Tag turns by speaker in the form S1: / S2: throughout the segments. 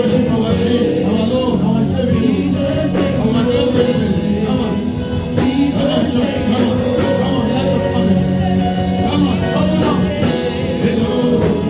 S1: worship our King, our Lord, our Savior, our everything. Come on. Come on, church. Come on. Come on, let us punish. Come on, open up. Hello.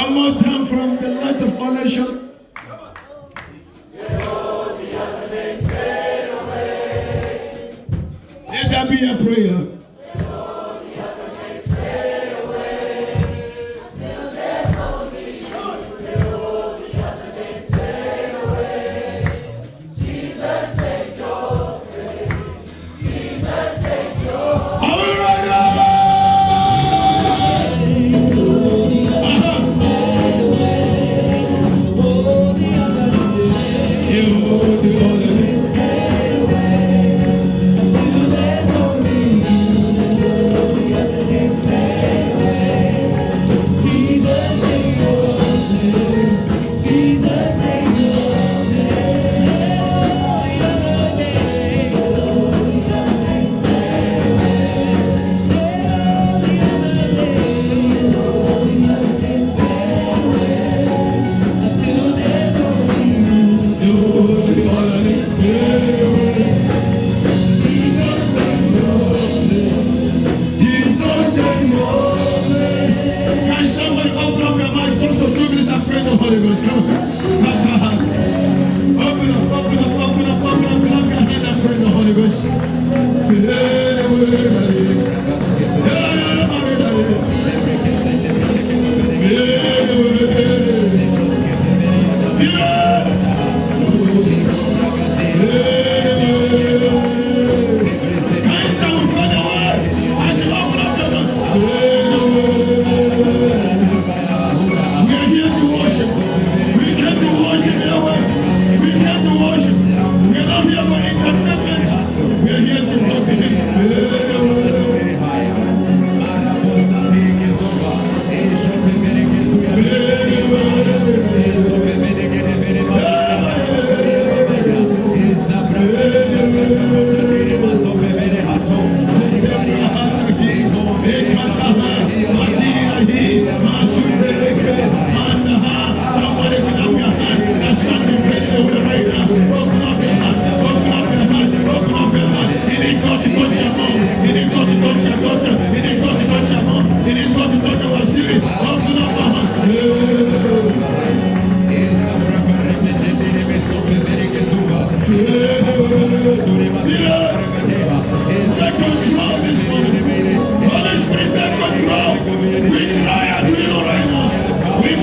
S1: One more time from the light of all nations. Let that be a prayer. We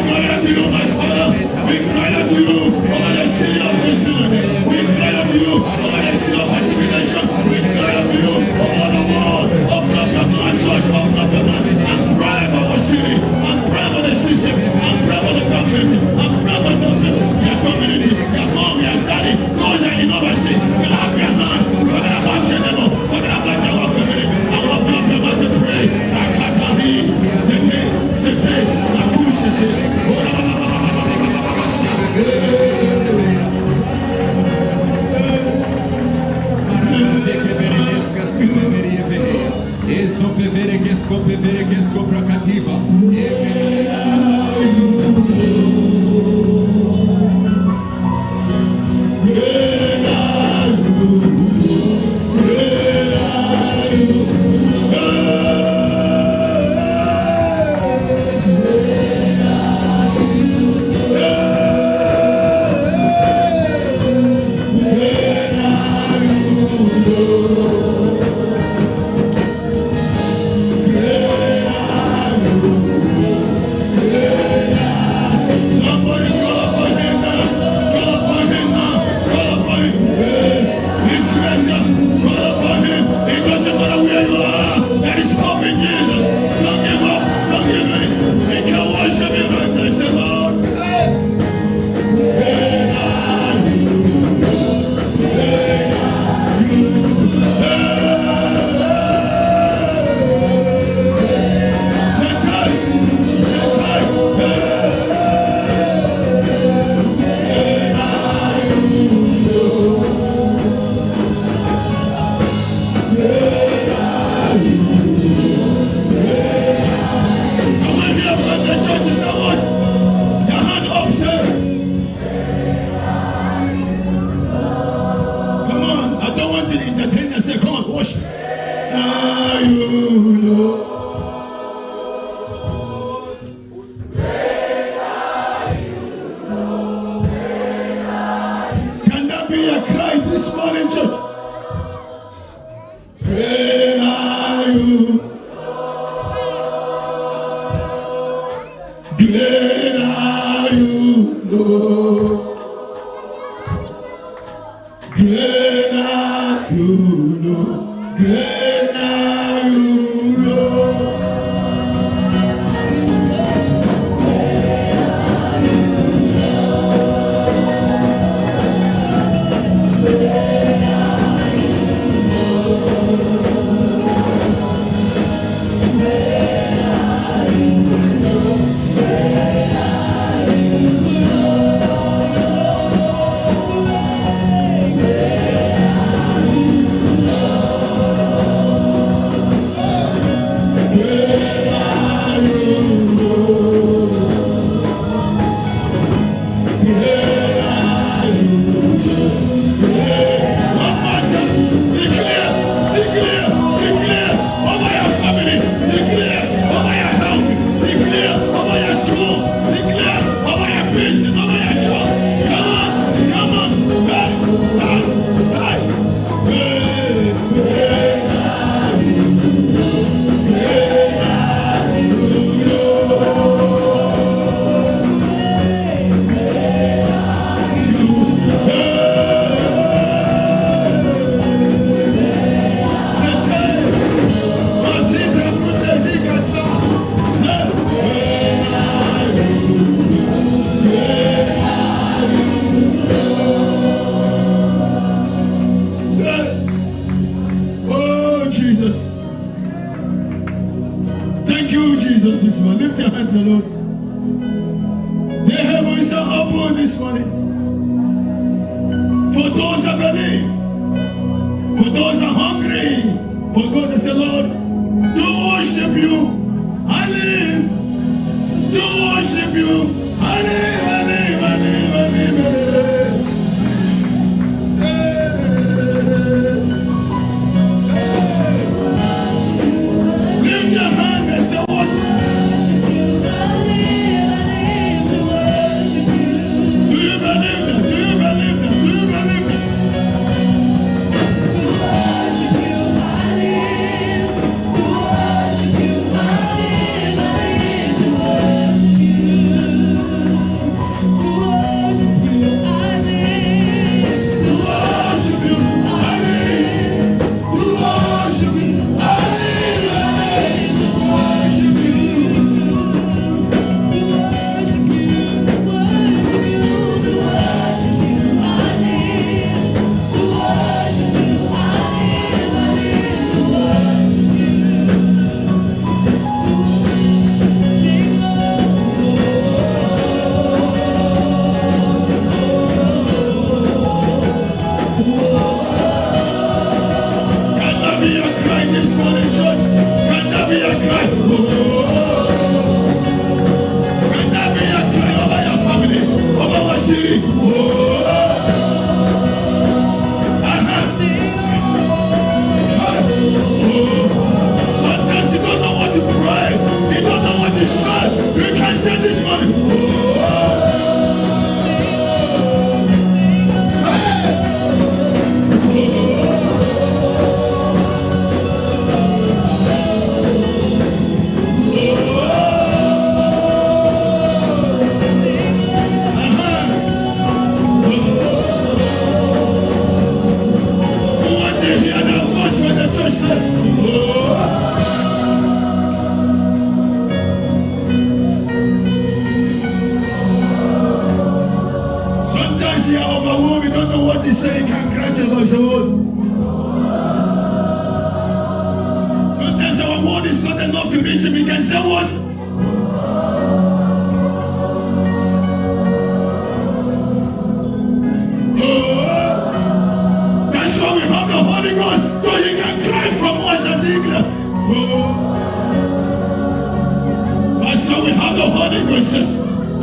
S1: Great are you, Lord. Great are you, Lord. Great are you, Lord. Lift your hands, Lord. The heavens are open this morning. For those that believe, for those that are hungry, for God to say, Lord, to worship you, I live. To worship you, I live, I live, I live, I live, I live. Lift your hand and say, what?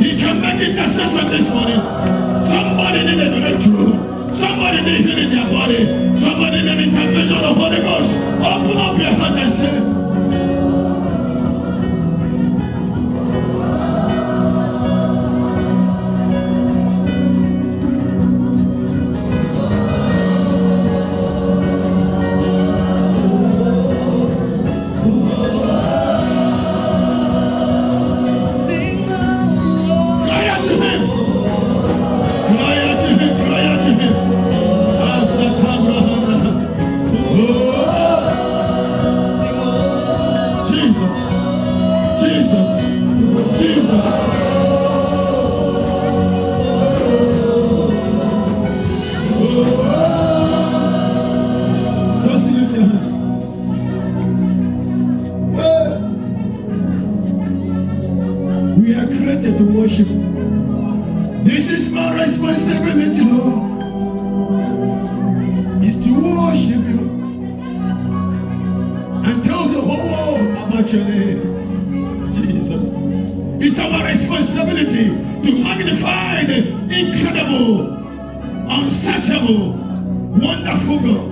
S1: He can make intercession this morning. Somebody need a breakthrough. Somebody need healing in their body. Somebody need an intervention of the Holy Ghost. Open up your heart and say,
S2: Sing
S1: Jesus. Just lift your hand. We are created to worship. This is my responsibility, Lord. Is to worship you and tell the whole world about your name, Jesus. It's our responsibility to magnify the incredible, unsearchable, wonderful God.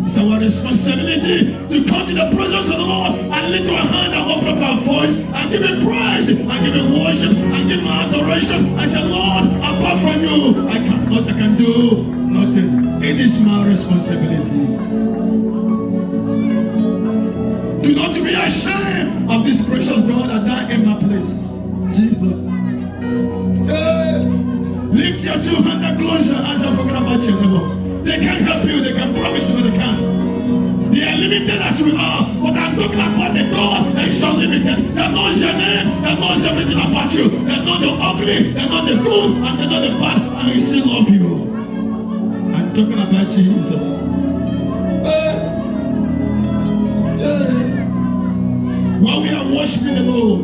S1: It's our responsibility to come to the presence of the Lord and lift our hand and open up our voice and give Him praise and give Him worship and give Him adoration. I say, Lord, apart from you, I can do nothing. It is my responsibility. Do not be ashamed of this precious God that died in my place. Jesus. Yeah. Lift your two hands and close your eyes and forget about your neighbor. They can't help you, they can promise you, but they can't. They are limited as we are, but I'm talking about a God that is unlimited, that knows your name, that knows everything about you, that knows the ugly, that knows the good, and that knows the bad, and He still loves you. I'm talking about Jesus. While we are worshiping the Lord,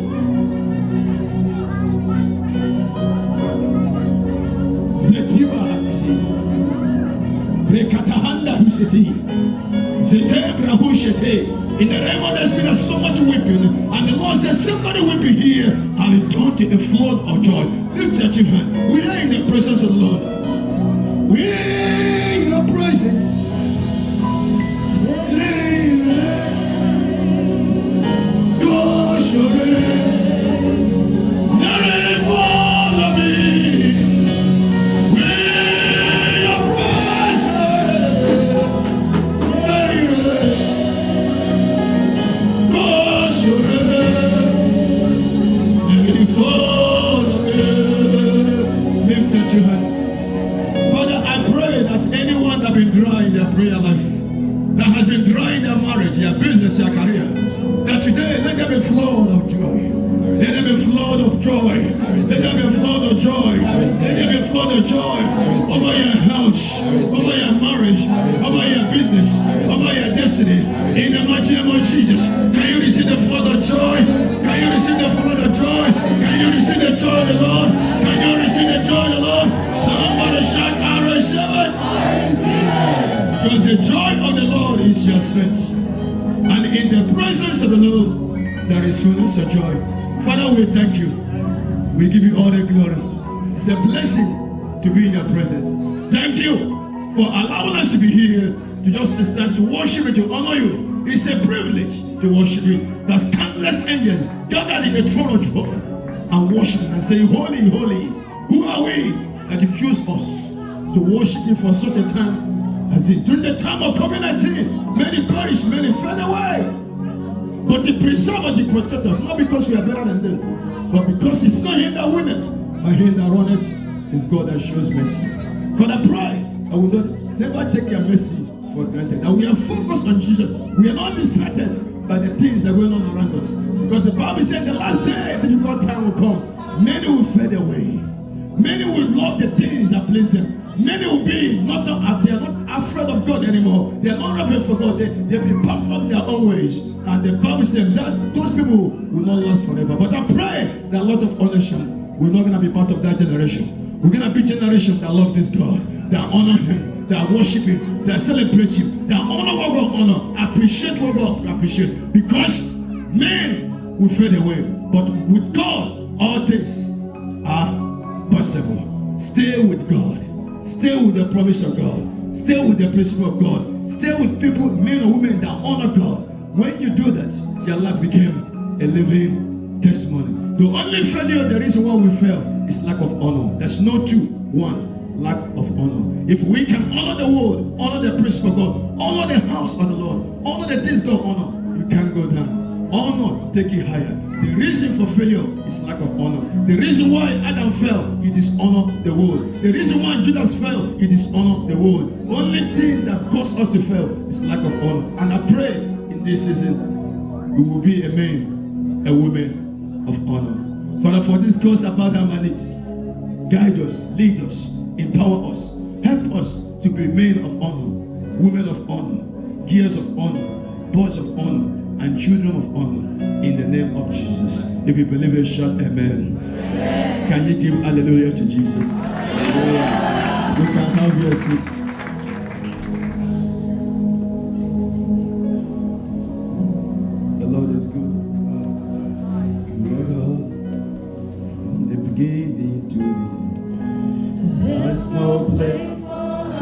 S1: Zetiba Hapisi, Rekatahanda Huseti, Zetebra Hushete. In the realm of the Spirit, there's so much weeping, and the Lord says, somebody will be here, and it turned to a flood of joy. Lift your hand. We are in the presence of the Lord. We are in your presence. Prayer life that has been dry in their marriage, their business, their career, that today let there be a flood of joy. Let there be a flood of joy. Let there be a flood of joy. Let there be a flood of joy over your health, over your marriage, over your business, over your destiny. In the mighty name of Jesus, can you receive the flood of joy? Can you receive the flood of joy? Can you receive the joy of the Lord? Can you receive the joy of the Lord? Somebody shout, I receive it. Because the joy of the Lord is your strength. And in the presence of the Lord, there is fullness of joy. Father, we thank you. We give you all the glory. It's a blessing to be in your presence. Thank you for allowing us to be here, to just stand to worship you, to honor you. It's a privilege to worship you. There's countless angels gathered in the throne of God and worship and say, holy, holy. Who are we that you choose us to worship you for such a time as this? During the time of COVID-19, many perished, many fell away. But He preserved us, He protected us, not because we are better than them, but because it's not Him that winneth, but Him that runneth is God that shows mercy. Father, pray that we don't never take your mercy for granted, that we are focused on Jesus. We are not distracted by the things that are going on around us, because the Bible said the last day, difficult time will come. Many will fade away. Many will love the things that please them. Many will be they are not afraid of God anymore. They are not afraid for God. They'll be puffed up their own ways. And the Bible says that those people will not last forever. But I pray that a lot of ownership, we're not going to be part of that generation. We're going to be a generation that love this God, that honor Him, that worship Him, that celebrate Him, that honor what God honor, appreciate what God appreciate. Because men will fade away, but with God, all things are possible. Stay with God. Stay with the promise of God. Stay with the principle of God. Stay with people, men or women that honor God. When you do that, your life became a living testimony. The only failure, the reason why we fail, is lack of honor. There's no two. One, lack of honor. If we can honor the word, honor the principle of God, honor the house of the Lord, honor the things God honor, you can't go down. Honor, take it higher. The reason for failure is lack of honor. The reason why Adam fell, he dishonored the word. The reason why Judas fell, he dishonored the word. Only thing that caused us to fail is lack of honor. And I pray in this season, we will be a man, a woman of honor. Father, for this cause about our manage, guide us, lead us, empower us, help us to be men of honor, women of honor, girls of honor, boys of honor, and children of honor, in the name of Jesus. If you believe it, shout amen. Amen. Can you give hallelujah to Jesus? Hallelujah. You can have your seats. The Lord is good. From the beginning to the end, there's no place for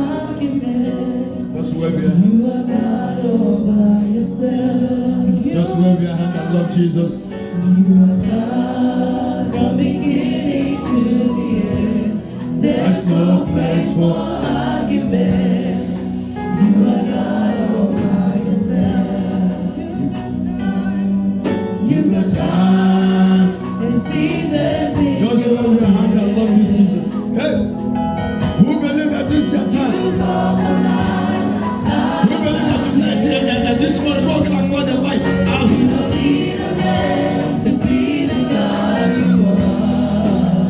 S1: argument. Just wave your hand. You are God all by yourself. Just wave your hand and love Jesus. You are God from beginning to the end. There's no place for argument. You are God all by yourself. You got time and seasons. Just wave your hand and love this Jesus. Hey, who believe that this is their time? Who believe that tonight and this morning God can call the light out? You don't need a man to be the God you are.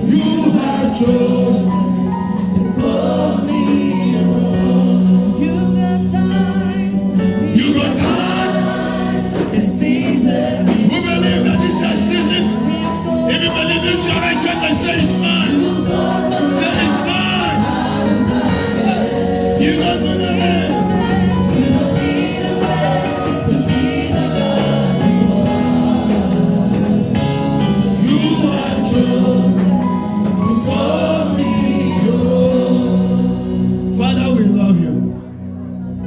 S1: You have chosen to call me your own. You got time. You got time and seasons. Who believe that this is their season? If you believe in direction, then say it's mine. Say it's mine. You don't need a man. You don't need a man to be the God you are. You are chosen to call me your own. Father, we love you.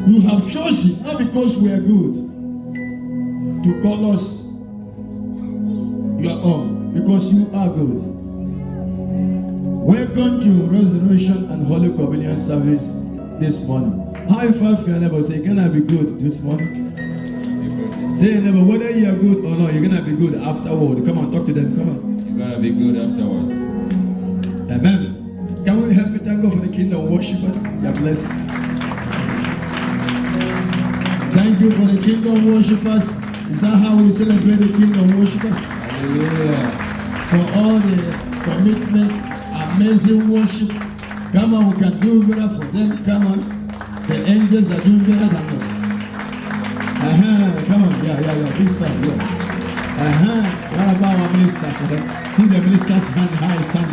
S1: You have chosen, not because we are good, to call us your own, because you are good. Welcome to Resurrection and Holy Communion service this morning. High five your neighbor, say, you're gonna be good this morning. Tell your neighbor, whether you are good or not, you're gonna be good afterward. Come on, talk to them, come on.
S2: You're gonna be good afterwards.
S1: Amen. Can we help me thank God for the kingdom worshipers? You are blessed. Thank you for the kingdom worshipers. Is that how we celebrate the kingdom worshipers?
S2: Hallelujah.
S1: For all the commitment, amazing worship. Come on, we can do better for them. Come on. The angels are doing better than us. Come on. Yeah. This side, yeah. What about our ministers? See the ministers hand high, son.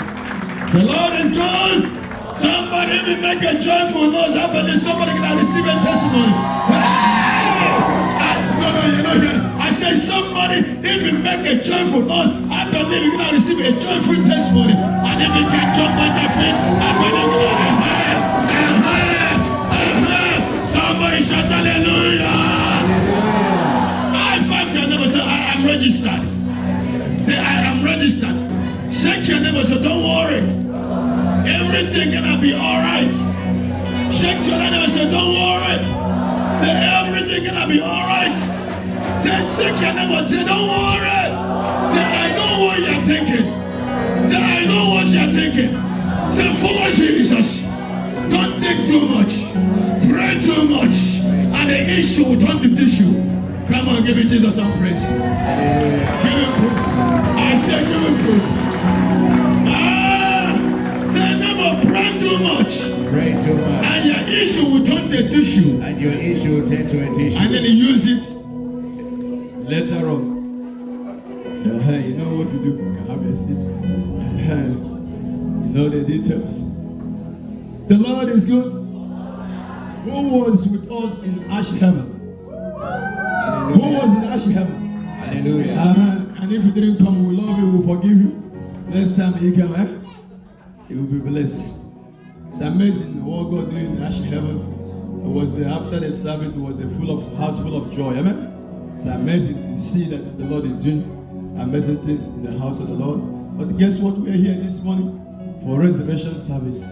S1: The Lord is good. Somebody will make a joyful noise. I believe somebody can receive a testimony. No, you're not here. I say somebody, if you make a joyful noise, I believe you're going to receive a joyful testimony. And if you can jump on your feet, I believe you're going to somebody shout hallelujah. High five your neighbor, say I am registered. Say I am registered. Shake your neighbor, say don't worry. Everything gonna be alright. Shake your neighbor, say don't worry. Say everything gonna be alright. Say shake your neighbor, say don't worry. Say I know what you're thinking. Say I know what you're thinking. Say follow Jesus. Don't think too much. Pray too much. And the issue will turn to tissue. Come on, give it Jesus some praise. Give him praise. I said give him praise. Say never pray too much.
S2: Pray too much.
S1: And your issue will turn to tissue.
S2: And your issue will turn to a tissue.
S1: And then you use it later on. You know what to do. You can have a seat. You know the details. The Lord is good. Who was with us in Ash Heaven? Hallelujah. Who was in Ash Heaven?
S2: Hallelujah.
S1: And if you didn't come, we love you, we forgive you. Next time you come, you will be blessed. It's amazing what God did in Ash Heaven. It was after the service, it was a house full of joy. Amen. It's amazing to see that the Lord is doing amazing things in the house of the Lord. But guess what? We're here this morning for resurrection service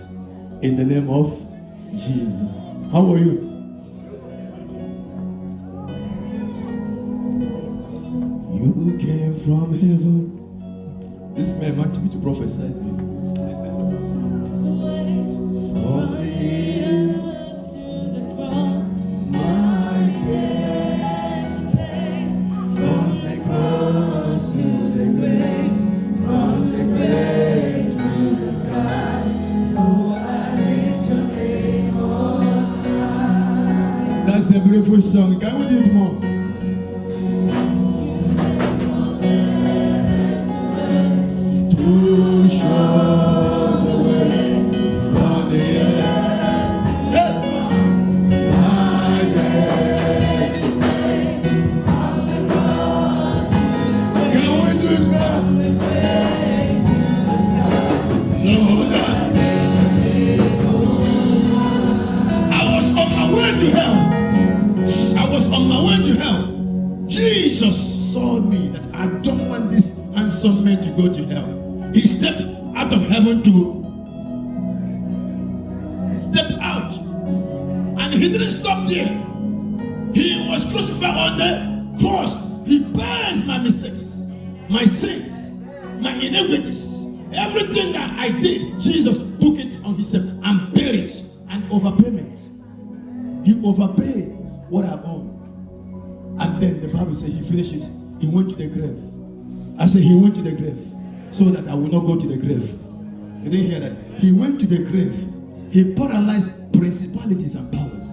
S1: in the name of Jesus. How are you? You came from heaven. This man wants me to prophesy. All the years to the cross, my debt to pay. From the cross to the grave. Lord, I was on my way to hell. I was on my way to hell. Jesus saw me that I don't want this handsome man to go to hell. He stepped out of heaven He stepped out. And he didn't stop there. He was crucified on the cross. He bears my mistakes, my sins, my iniquities. Everything that I did, Jesus took it on himself and paid it. An overpayment. He overpaid what I own. And then the Bible says he finished it. He went to the grave. I said he went to the grave so that I will not go to the grave. You didn't hear that? He went to the grave. He paralyzed principalities and powers.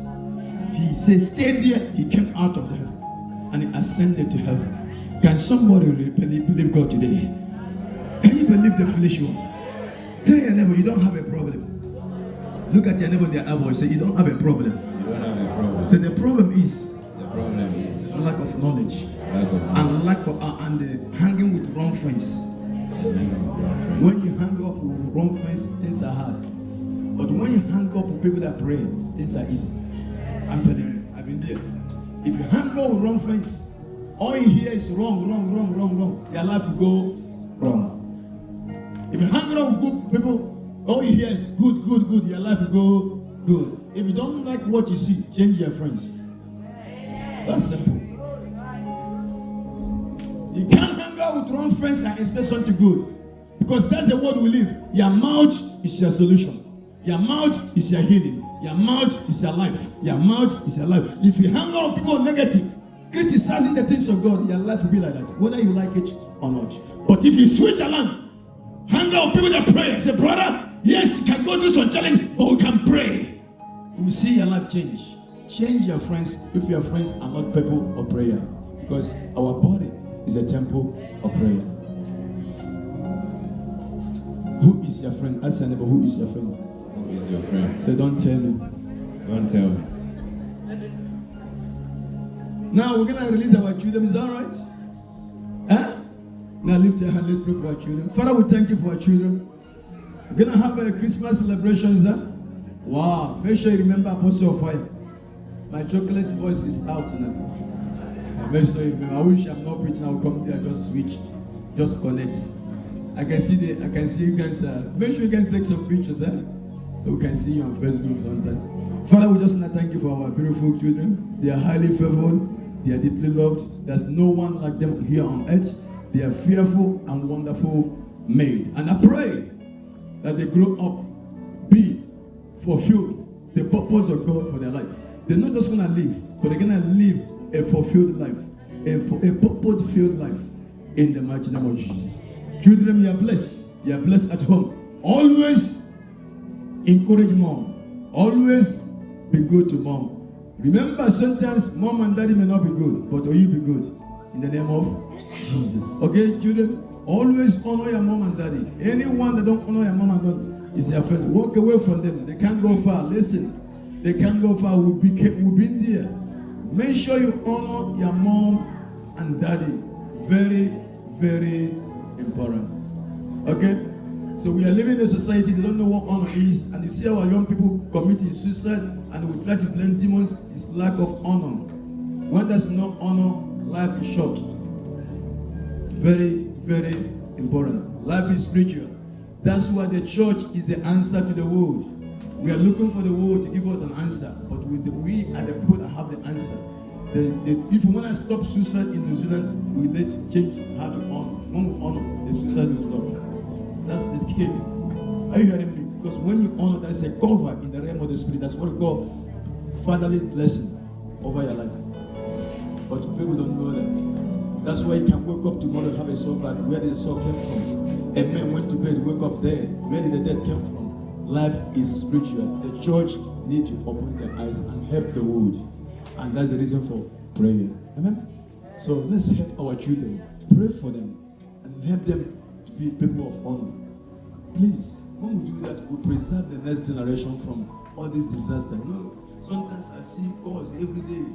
S1: He said, stay there. He came out of there and he ascended to heaven. Can somebody believe God today? Can you believe the foolish one? Tell your neighbor you don't have a problem. Look at your neighbor in their elbow and say, you don't have a problem.
S2: You don't have a problem.
S1: So the problem is
S2: Lack
S1: of knowledge.
S2: Lack of
S1: And hanging with wrong friends. When you hang up with wrong friends, things are hard. But when you hang up with people that pray, things are easy. I'm telling you, I've been there. If you hang up with wrong friends, all you hear is wrong. Your life will go wrong. If you hang around with good people, all you hear is good. Your life will go good. If you don't like what you see, change your friends. That's simple. You can't hang out with wrong friends and expect something good. Because that's the world we live. Your mouth is your solution. Your mouth is your healing. Your mouth is your life. Your mouth is your life. If you hang out with people negative, criticizing the things of God, your life will be like that, whether you like it or not. But if you switch around, hang out with people that pray, say, brother, yes, you can go through some challenge, but we can pray. You will see your life change. Change your friends if your friends are not people of prayer. Because our body is a temple of prayer. Who is your friend? Ask your neighbor, who is your friend?
S2: Who is your friend?
S1: Say, don't tell me.
S2: Don't tell me.
S1: Now we're going to release our children. Is that right? Huh? Now lift your hand. Let's pray for our children. Father, we thank you for our children. We're going to have a Christmas celebration, huh? Wow. Make sure you remember Apostle of Fire. My chocolate voice is out now. Make sure you remember. I wish I'm not preaching. I'll come there, just switch, just connect. I can see you guys. Make sure you guys take some pictures, so we can see you on Facebook sometimes. Father, we just want to thank you for our beautiful children. They are highly favored. They are deeply loved. There's no one like them here on earth. They are fearful and wonderful made. And I pray that they grow up, be fulfilled the purpose of God for their life. They're not just going to live, but they're going to live a fulfilled life, a purpose-filled life in the mighty name of Jesus. Children, you are blessed. You are blessed at home. Always encourage mom. Always be good to mom. Remember, sometimes mom and daddy may not be good, but will you be good? In the name of Jesus. Okay, children? Always honor your mom and daddy. Anyone that don't honor your mom and daddy is your friend. Walk away from them. They can't go far. Listen. They can't go far. We've been there. Make sure you honor your mom and daddy. Very, very important. Okay? So we are living in a society, they don't know what honor is, and you see our young people committing suicide, and we try to blame demons. It's lack of honor. When there's no honor, life is short. Very, very important. Life is spiritual. That's why the church is the answer to the world. We are looking for the world to give us an answer, but we are the people that have the answer. If we want to stop suicide in New Zealand, we let change how to honor. When we honor, the suicide will stop. That's the key. Are you hearing me? Because when you honor, there is a cover in the realm of the spirit. That's what we call fatherly blessing over your life. But people don't know that. That's why you can wake up tomorrow and have a soul back. Where did the soul come from? A man went to bed, wake up dead. Where did the death come from? Life is spiritual. The church needs to open their eyes and help the world. And that's the reason for prayer. Amen? So let's help our children. Pray for them and help them to be people of honor. Please, when we do that, we preserve the next generation from all this disaster. You know, sometimes I see calls every day.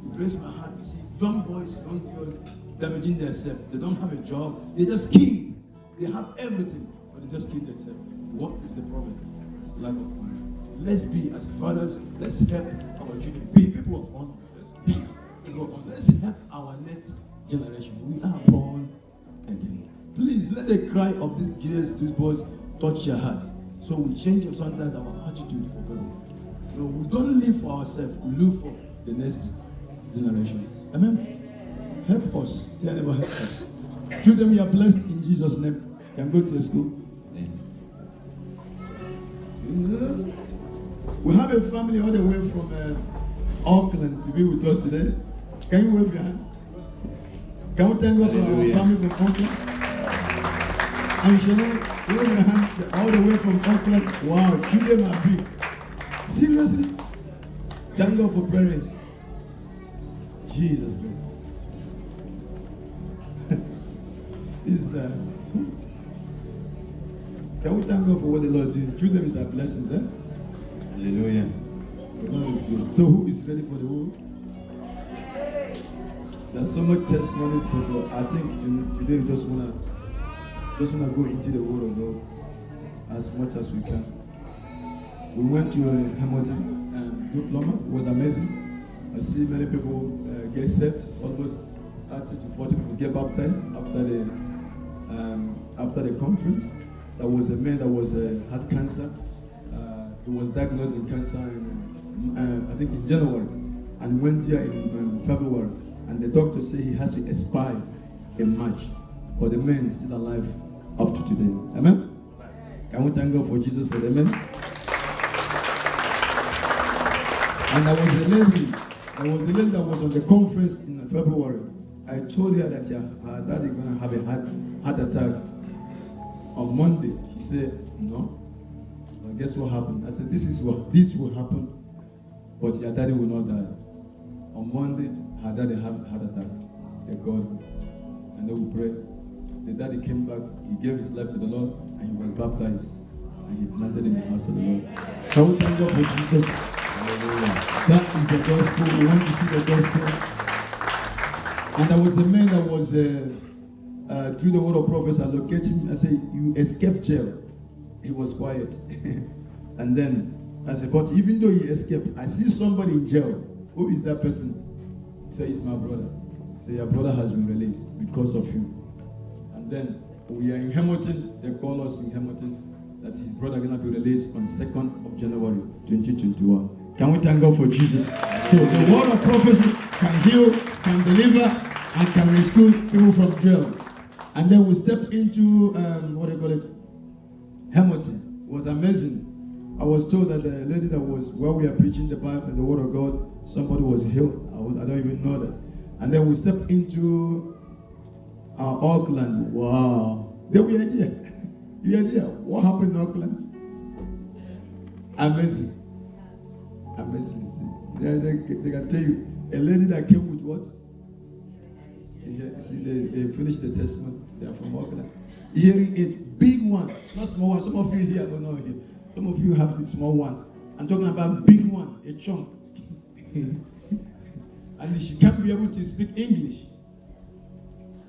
S1: It breaks my heart to see young boys, young girls damaging themselves. They don't have a job. They just kill. They have everything, but they just kill themselves. What is the problem? It's lack of honor. Let's be as fathers. Let's help our children be people of honor. Let's be people of honor. Let's help our next generation. We are born again. Please let the cry of these girls, these boys, touch your heart. So we change sometimes our attitude for God. No, we don't live for ourselves. We live for the next generation. Amen. Help us. They never help us. Children, we are blessed in Jesus' name. Can go to the school. We have a family all the way from Auckland to be with us today. Can you wave your hand? Can we thank God for our family from Auckland? And Shannon, wave your hand all the way from Auckland. Wow, children are big. Seriously? Thank God for parents. Jesus Christ. This can we thank God for what the Lord did? Children is our blessings, eh?
S2: Hallelujah.
S1: God is good. So who is ready for the word? There's so much testimonies, but I think today we just wanna go into the word of God as much as we can. We went to Hamilton diploma. It was amazing. I see many people get saved. Almost 30 to 40 people get baptized after the conference. There was a man that had cancer. He was diagnosed with cancer I think in January, and went here in February. And the doctor said he has to expire in March, but the man is still alive up to today. Amen. Can we thank God for Jesus for the man? And there was a lady that was on the conference in February. I told her that her daddy gonna have a heart attack on Monday. She said no. But guess what happened? I said this will happen, but your daddy will not die. On Monday, her daddy had a heart attack. Thank God. And then we prayed. The daddy came back. He gave his life to the Lord, and he was baptized, and he planted in the house of the Lord. Can we thank God for Jesus? That is the gospel. We want to see the gospel. And there was a man that was through the word of prophets, I located him. I said, "You escaped jail." He was quiet. And then I said, "But even though he escaped, I see somebody in jail. Who is that person?" He said, "It's my brother." I said, "Your brother has been released because of you." And then we are in Hamilton. They call us in Hamilton that his brother gonna be released on 2nd of January 2021. Can we thank God for Jesus? So the word of prophecy can heal, can deliver, and can rescue people from jail. And then we step into Hamilton. It was amazing. I was told that the lady that was while we are preaching the Bible, the word of God, somebody was healed. I don't even know that. And then we step into Auckland. Wow. Then we are there. We are there. What happened in Auckland? Amazing. Amazing. They can tell you a lady that came with what? See, they finished the testimony. They are from Auckland. Hearing a big one, not small one. Some of you here don't know here. Some of you have a small one. I'm talking about big one, a chunk. And she can't be able to speak English.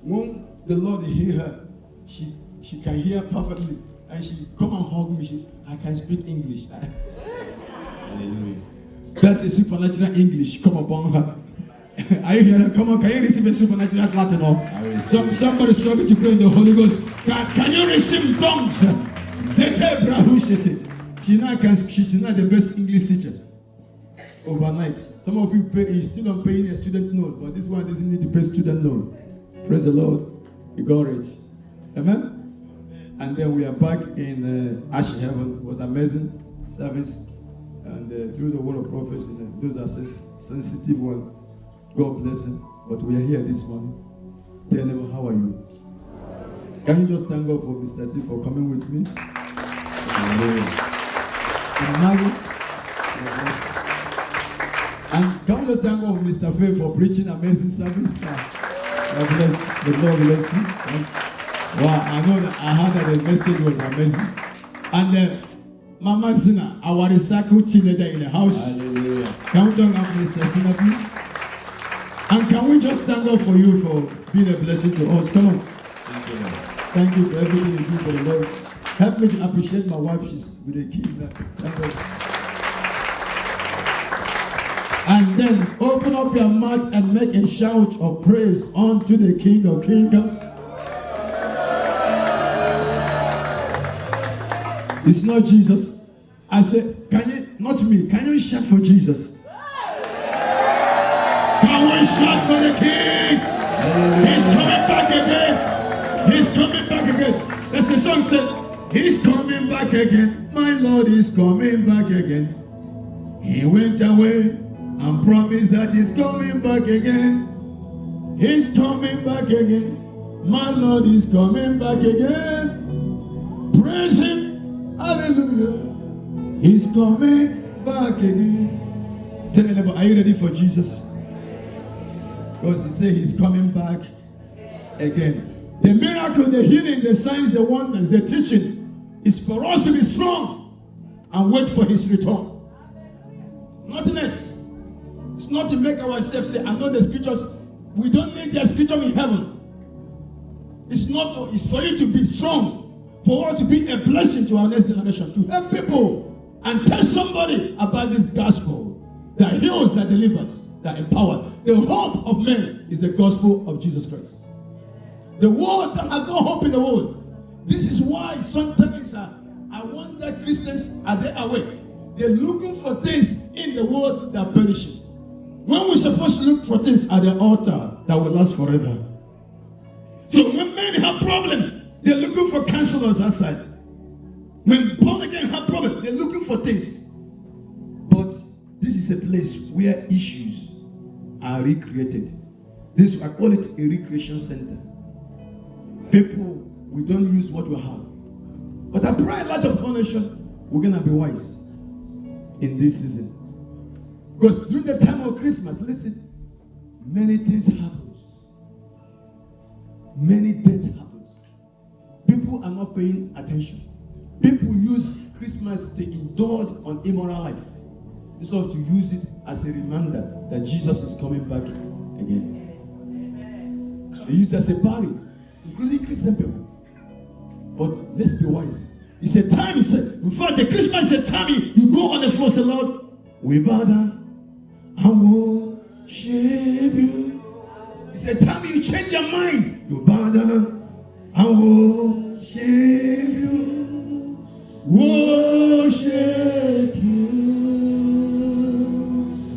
S1: When the Lord hear her, she can hear perfectly, and she come and hug me. I can speak English.
S2: Hallelujah.
S1: That's a supernatural English come upon her. Are you hearing? Come on, can you receive a supernatural Latin? Somebody struggling to pray in the Holy Ghost. Can you receive tongues? She's not the best English teacher. Overnight. Some of you you still not paying a student loan, but this one doesn't need to pay student loan. Praise the Lord. You got rich. Amen? And then we are back in Ash Heaven. It was amazing service. And through the word of prophecy, those are sensitive ones. God bless him. But we are here this morning. Tell them, how are you? Can you just thank God for Mr. T for coming with me? And married. And can we just thank God for Mr. Faye for preaching amazing service? God bless. The Lord bless you. Wow, I know that I heard that the message was amazing. And Mama Sina, our recycled teenager in the house.
S2: Hallelujah.
S1: Can we thank God for Mr. Sina, please? And can we just thank God for you for being a blessing to us? Come on.
S2: Thank you, Lord.
S1: Thank you for everything you do for the Lord. Help me to appreciate my wife. She's with a kid now. Thank God. And then open up your mouth and make a shout of praise unto the King of Kings. It's not Jesus. I said, can you, not me, can you shout for Jesus? Can we shout for the King? He's coming back again. He's coming back again. That's the song said, he's coming back again. My Lord is coming back again. He went away and promised that he's coming back again. He's coming back again. My Lord is coming back again. Praise him. Hallelujah. He's coming back again. Tell your neighbor, are you ready for Jesus? Because he said he's coming back again. The miracle, the healing, the signs, the wonders, the teaching is for us to be strong and wait for his return. Nothing else. It's not to make ourselves say, I know the scriptures. We don't need the scripture in heaven. It's not for, it's for you to be strong, for us to be a blessing to our next generation, to help people and tell somebody about this gospel that heals, that delivers, that empowers. The hope of men is the gospel of Jesus Christ. The world that has no hope in the world. This is why sometimes I wonder Christians, are they awake? They're looking for things in the world that are perishing. When we're supposed to look for things at the altar that will last forever. So when men have problems, they're looking for counselors outside. When born again have problems, they're looking for things. But this is a place where issues are recreated. This, I call it a recreation center. People, we don't use what we have. But I pray a lot of nation, we're going to be wise in this season. Because during the time of Christmas, listen, many things happen. Many deaths happens. People are not paying attention. People use Christmas to indulge on immoral life instead of to use it as a reminder that Jesus is coming back again. They use it as a party, including Christian people. But let's be wise. It's a time, in fact, the Christmas is a time you go on the floor and say, Lord, we bow down and worship you. It's a time you change your mind. You bow down and worship you. Worship you.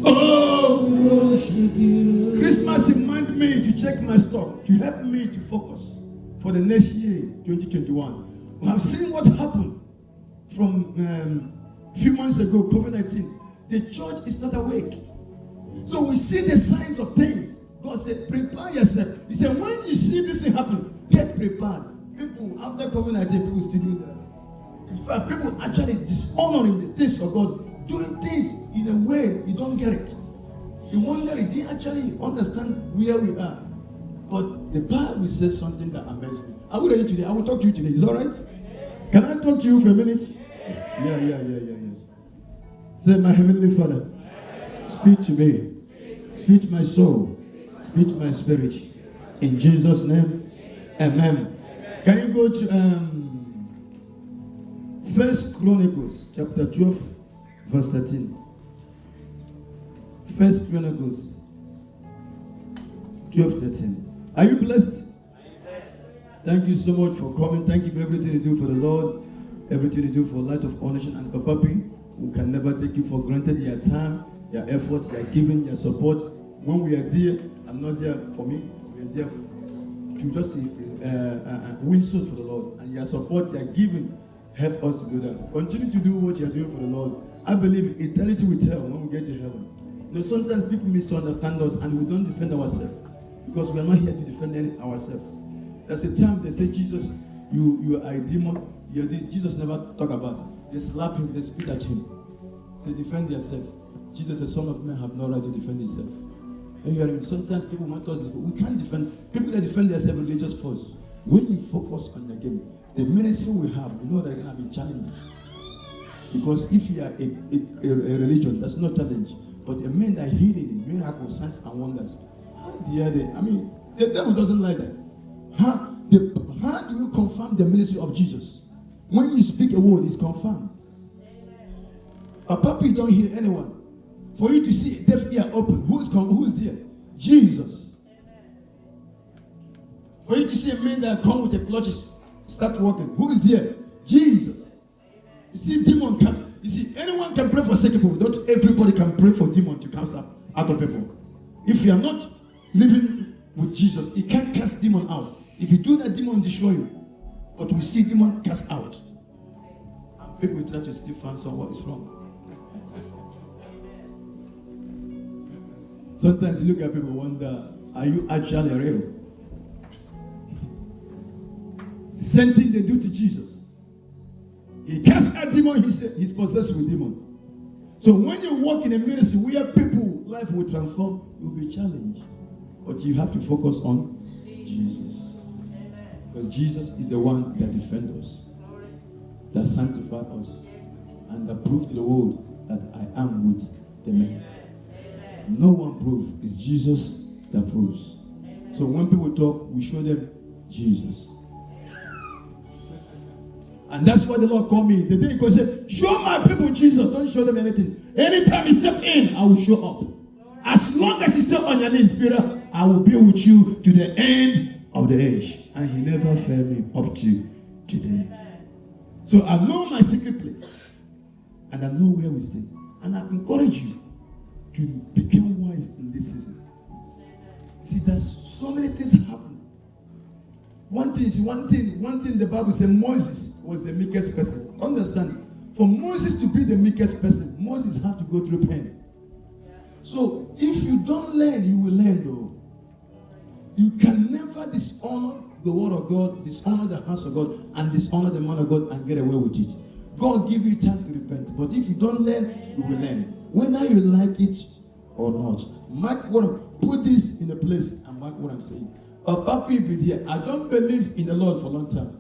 S1: Oh, worship you. Christmas reminded me to check my stock, to help me to focus for the next year, 2021. We have seen what happened from a few months ago, COVID-19. The church is not awake. So we see the signs of things. God said, prepare yourself. He said, when you see this thing happen, get prepared. People, after COVID-19, people still do that. In fact, people actually dishonoring the things of God, doing things in a way you don't get it. You wonder if they actually understand where we are. But the Bible says something that amazes me. Are we ready today? I will talk to you today. Is that all right? Can I talk to you for a minute? Yes. Yeah. Say, my Heavenly Father, speak to me. Speak to my soul. Speak to my spirit. In Jesus' name, amen. Can you go to 1 Chronicles chapter 12, verse 13. 1 Chronicles 12, 13. Are you blessed? Thank you so much for coming. Thank you for everything you do for the Lord, everything you do for Light of All Nations and Papa P. We can never take you for granted. Your time, your effort, your giving, your support. When we are there, I'm not there for me. We are there to just win souls for the Lord. And your support, your giving, help us to do that. Continue to do what you are doing for the Lord. I believe eternity will tell when we get to heaven. You know, sometimes people misunderstand us and we don't defend ourselves because we are not here to defend ourselves. There's a time they say, Jesus, you are a demon. Jesus never talk about it. They slap him, they spit at him. Say, defend yourself. Jesus said, Son of Man have no right to defend himself. And sometimes people want us, we can't defend. People that defend themselves religious force. When you focus on the game, the ministry we have, you know they're going to be challenges. Because if you are a religion, that's not challenge. But a man that healing, miracles, signs and wonders, how dare they? I mean, the devil doesn't like that. How do you confirm the ministry of Jesus? When you speak a word, it's confirmed. A puppy don't hear anyone. For you to see deaf ear open, who's there? Jesus. For you to see a man that come with a clutches start walking, who is there? Jesus. You see demon cast. You see, anyone can pray for sick people. Not everybody can pray for demon to cast out of people. If you are not living with Jesus, he can't cast demon out. If you do that, demon destroy you. But we see demon cast out. And people try to still find what is wrong. Sometimes you look at people and wonder, are you actually real? The same thing they do to Jesus. He casts out demon, he said he's possessed with demon. So when you walk in a ministry where people, life will transform, it will be challenged. But you have to focus on Jesus. Because Jesus is the one that defends us, that sanctifies us, and that proves to the world that I am with the man. No one proves. It's Jesus that proves. So when people talk, we show them Jesus. And that's what the Lord called me. The day he goes, say, show my people Jesus. Don't show them anything. Anytime you step in, I will show up. As long as you step on your knees, Peter, I will be with you to the end of the age. And he never failed me up to today. So I know my secret place. And I know where we stay. And I encourage you to become wise in this season. You see, there's so many things happen. One thing the Bible says Moses was the meekest person. Understand? For Moses to be the meekest person, Moses had to go through pain. So if you don't learn, you will learn though. You can never dishonor the word of God, dishonor the house of God, and dishonor the man of God and get away with it. God give you time to repent. But if you don't learn, you will learn. Whether you like it or not. Put this in a place and mark what I'm saying. Papa people here, I don't believe in the Lord for a long time.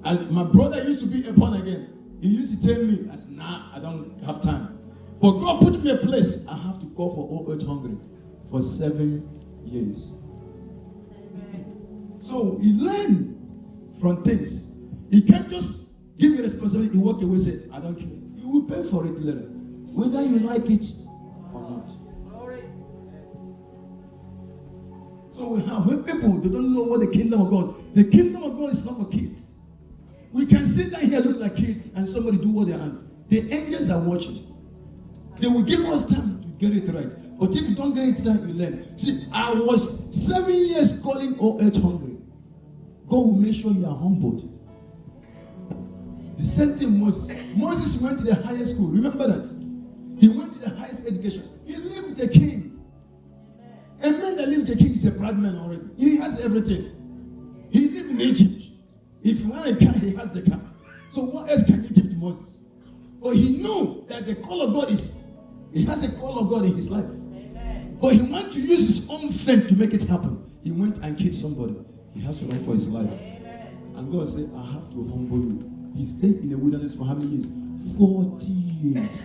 S1: And my brother used to be born again. He used to tell me, I said, nah, I don't have time. But God put me a place. I have to go for OH hungry for 7 years. So he learned from things. He can't just give you responsibility, you walk away and say, I don't care. You will pay for it later. Whether you like it or not. So we have people, they don't know what the kingdom of God is. The kingdom of God is not for kids. We can sit down here, look like kids, and somebody do what they want. The angels are watching. They will give us time to get it right. But if you don't get it right, you learn. See, I was 7 years calling OH hungry. God will make sure you are humbled. The same thing Moses. Moses went to the highest school. Remember that? He went to the highest education. He lived with a king. A man that lives with a king is a proud man already. He has everything. He lived in Egypt. If you want a car, he has the car. So what else can you give to Moses? But he knew that the call of God he has a call of God in his life. Amen. But he wanted to use his own strength to make it happen. He went and killed somebody. He has to run for his life. Amen. And God said, I have to humble you. He stayed in the wilderness for how many years? 40 years.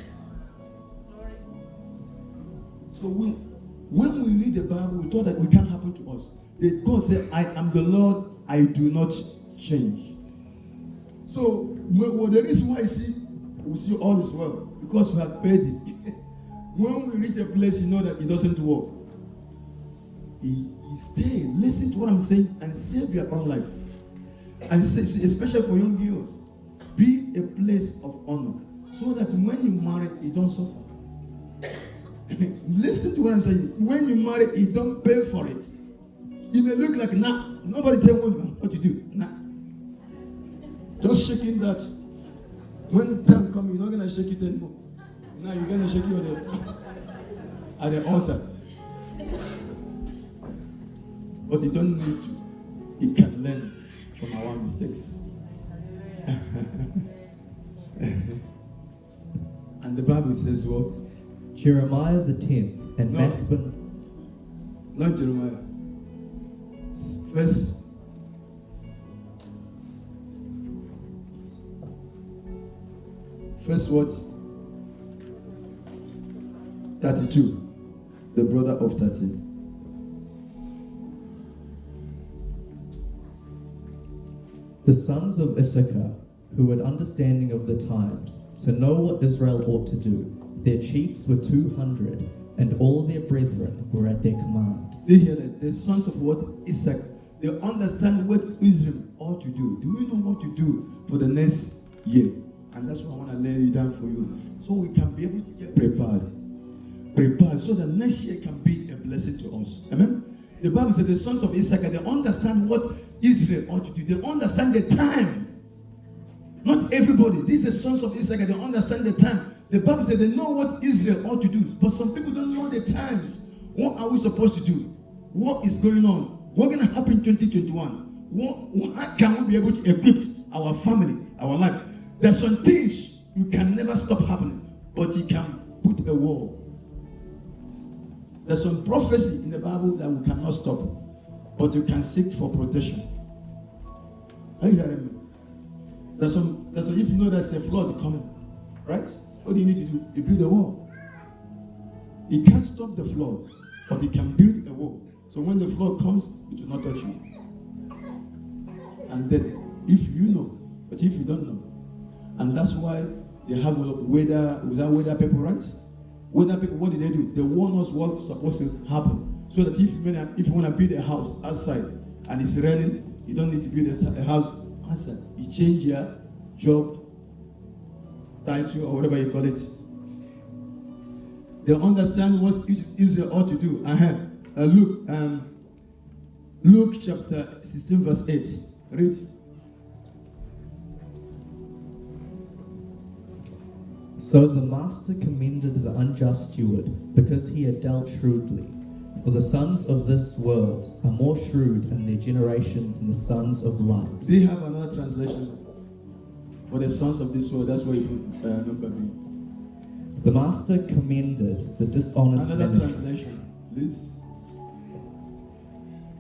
S1: So when we read the Bible, we thought that it can't happen to us. God said, I am the Lord, I do not change. So the reason why we see all is well, because we have paid it. When we reach a place, you know that it doesn't work. Stay, listen to what I'm saying, and save your own life. And especially for young girls, be a place of honor, so that when you marry, you don't suffer. Listen to what I'm saying. When you marry, you don't pay for it. It may look like nobody tell women what to do. Just shaking that. When time comes, you're not gonna shake it anymore. Now you're gonna shake it at the altar. But you don't need to. You can learn from our mistakes. And the Bible says what?
S3: Jeremiah the 10th and Maccabees.
S1: Not Jeremiah. First what? 32. The brother of 13.
S3: The sons of Issachar, who had understanding of the times, to know what Israel ought to do, their chiefs were 200, and all their brethren were at their command.
S1: They hear that the sons of what? Issachar. They understand what Israel ought to do. Do you know what to do for the next year? And that's what I want to lay it down for you. So we can be able to get prepared. Prepared so that next year can be a blessing to us. Amen? The Bible said the sons of Issachar, they understand what Israel ought to do. They understand the time. Not everybody. These are the sons of Issachar. They understand the time. The Bible said they know what Israel ought to do. But some people don't know the times. What are we supposed to do? What is going on? What's going to happen in 2021? How can we be able to equip our family, our life? There's some things you can never stop happening, but you can put a wall. There's some prophecy in the Bible that we cannot stop, but you can seek for protection. Are you hearing me? There's some if you know there's a flood coming, right? What do you need to do? You build a wall. You can't stop the flood, but you can build a wall. So when the flood comes, it will not touch you. And then, if you know, but if you don't know, and that's why they have weather people, right? Weather people, what do? They warn us what's supposed to happen. So that if you want to build a house outside and it's raining, you don't need to build a house outside. You change your job title or whatever you call it. They understand what Israel ought to do. Luke chapter 16 verse 8. Read.
S3: So the master commended the unjust steward, because he had dealt shrewdly. For the sons of this world are more shrewd in their generation than the sons of light.
S1: Do you have another translation for the sons of this world? That's where you put number B.
S3: The master commended the dishonest
S1: Another
S3: manager.
S1: translation, please.